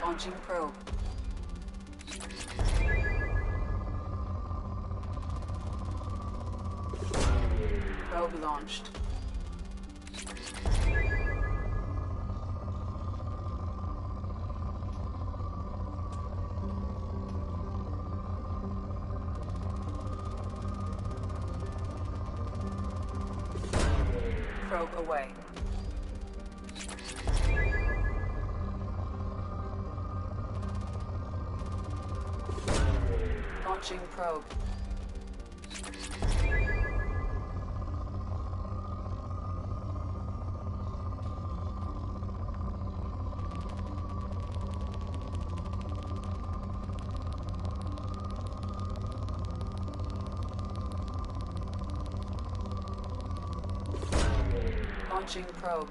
Launching probe. Probe launched. Probe away. Launching probe. Launching probe.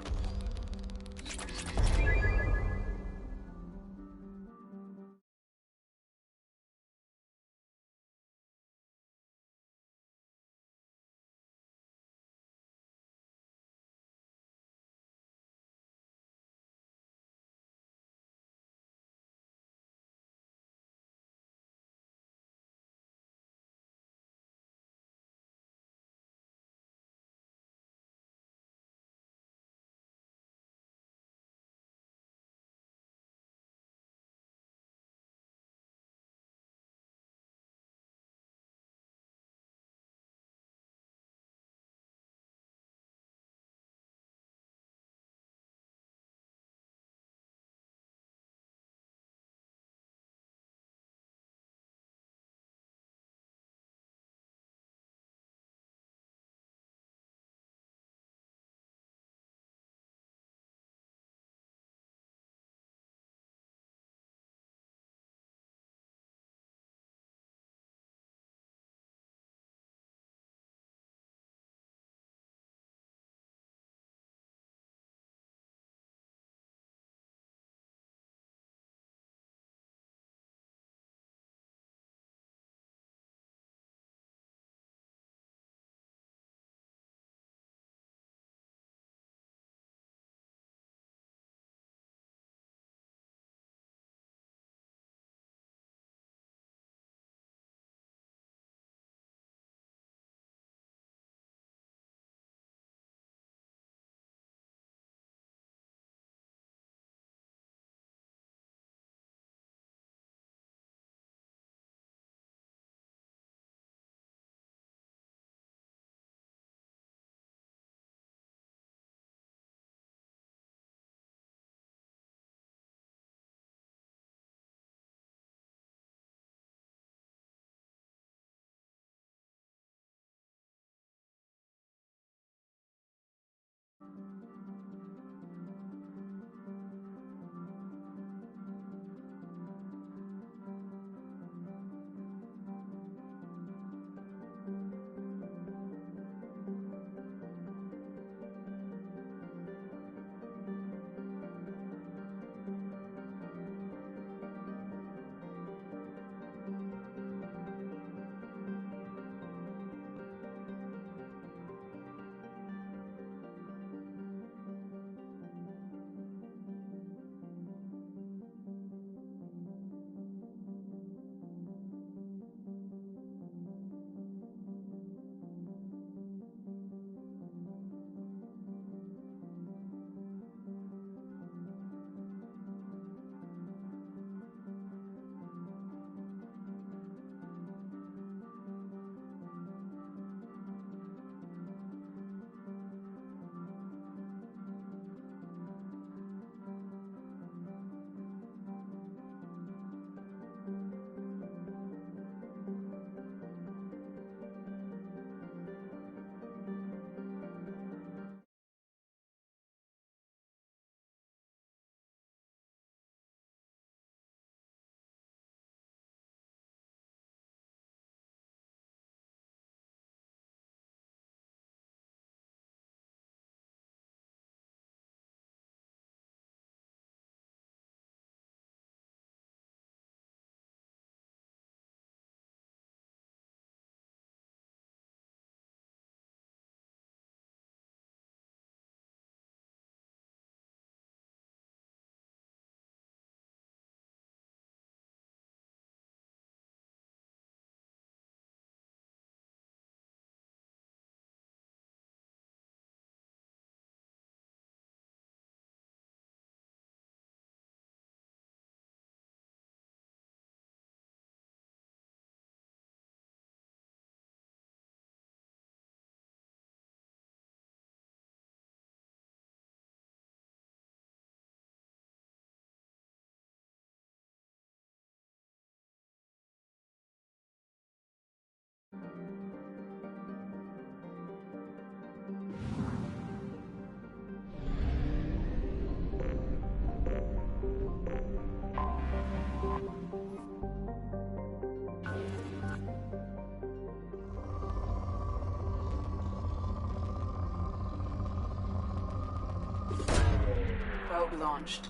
Probe launched.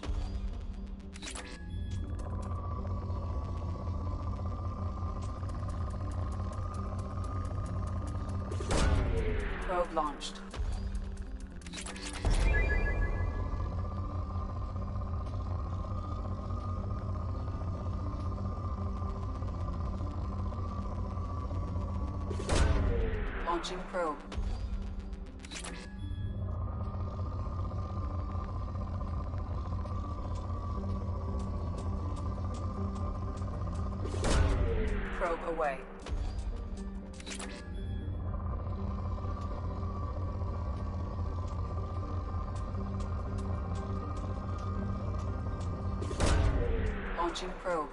Probe launched. Launching probe. Probe away. Launching probe.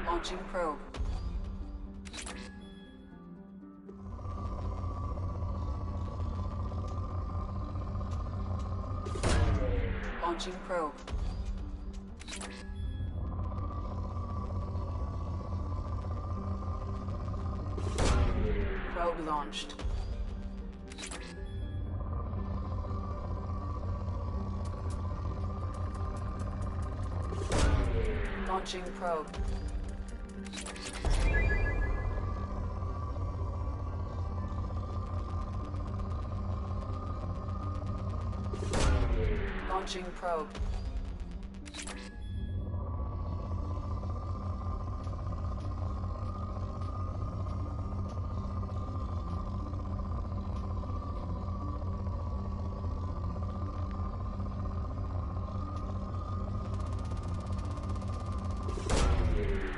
Launching probe. Launching probe. Probe launched. Launching probe. Launching probe.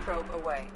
Probe away.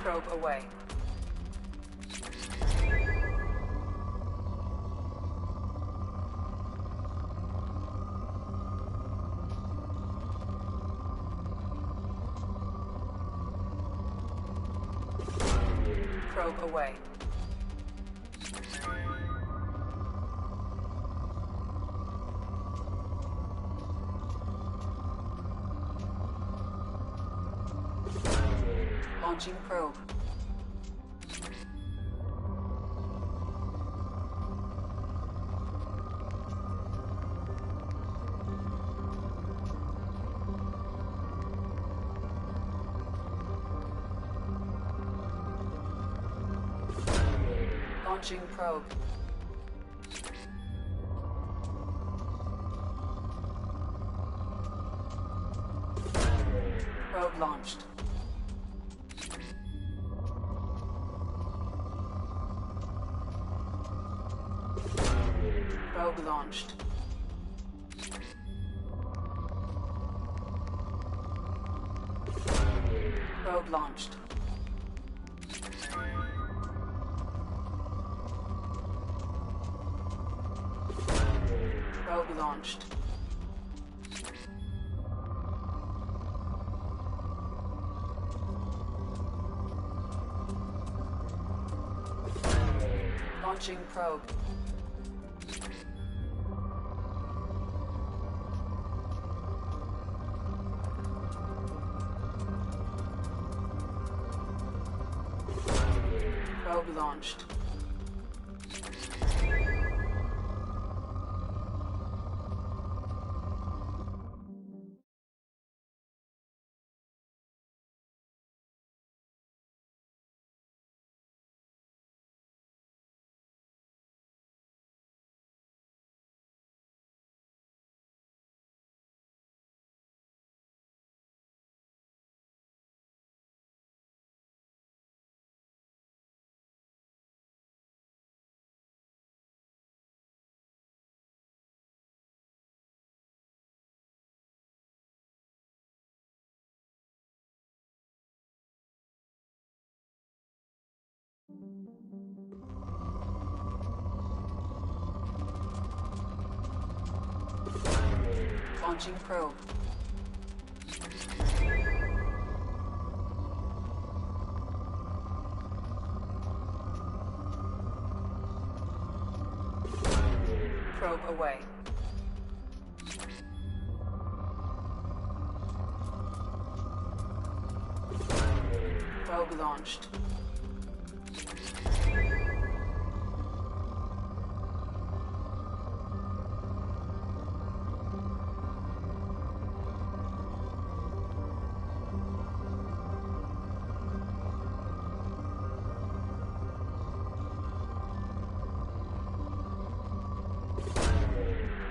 Probe away. Probe away. Launching probe. Launching probe. Probe launched. Probe launched. Probe launched. Probe launched. Launching probe. Probe launched. Launching probe. Probe away. Probe launched.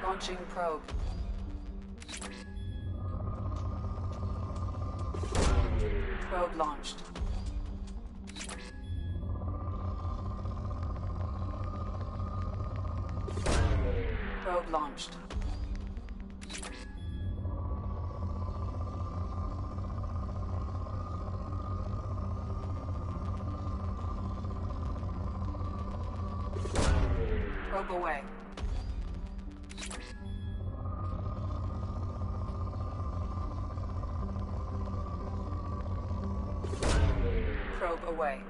Launching probe. Probe launched. Probe launched. Probe away. Probe away.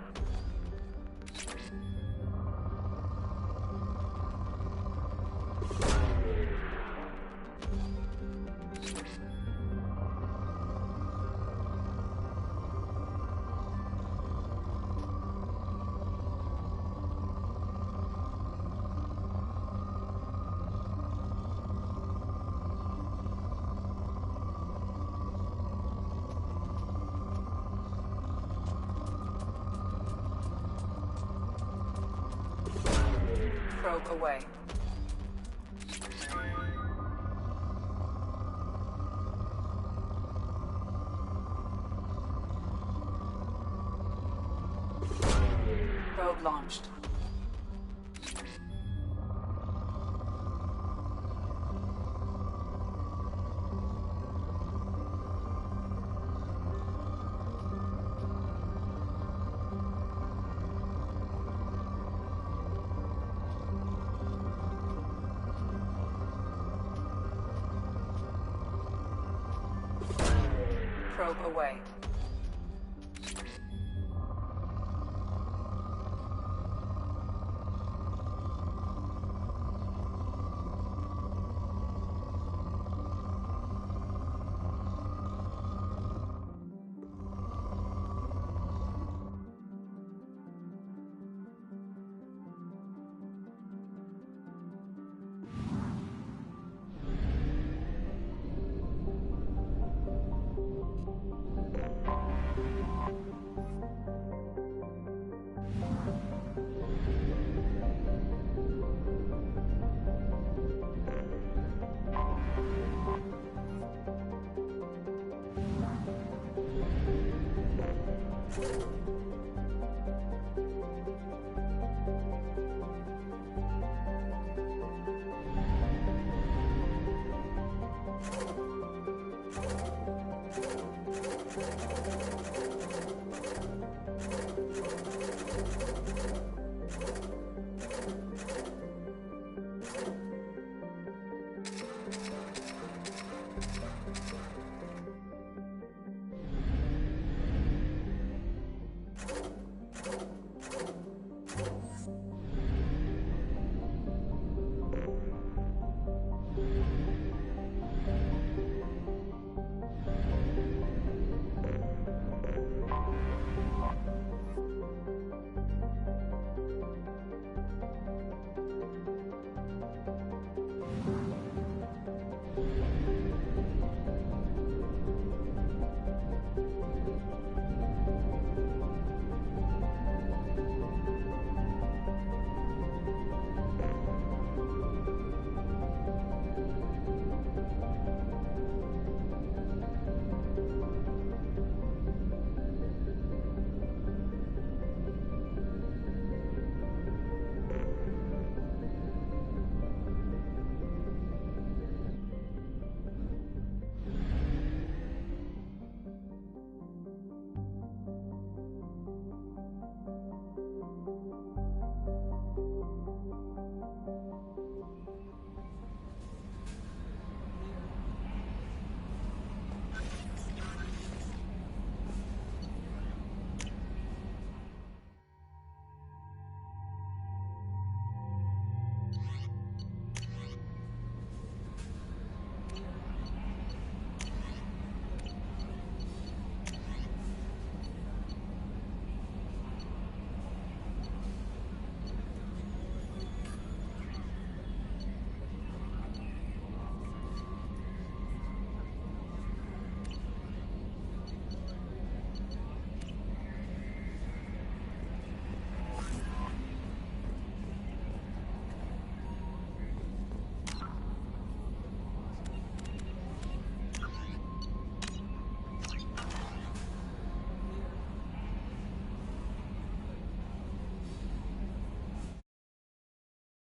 Probe away. Probe launched. Probe away.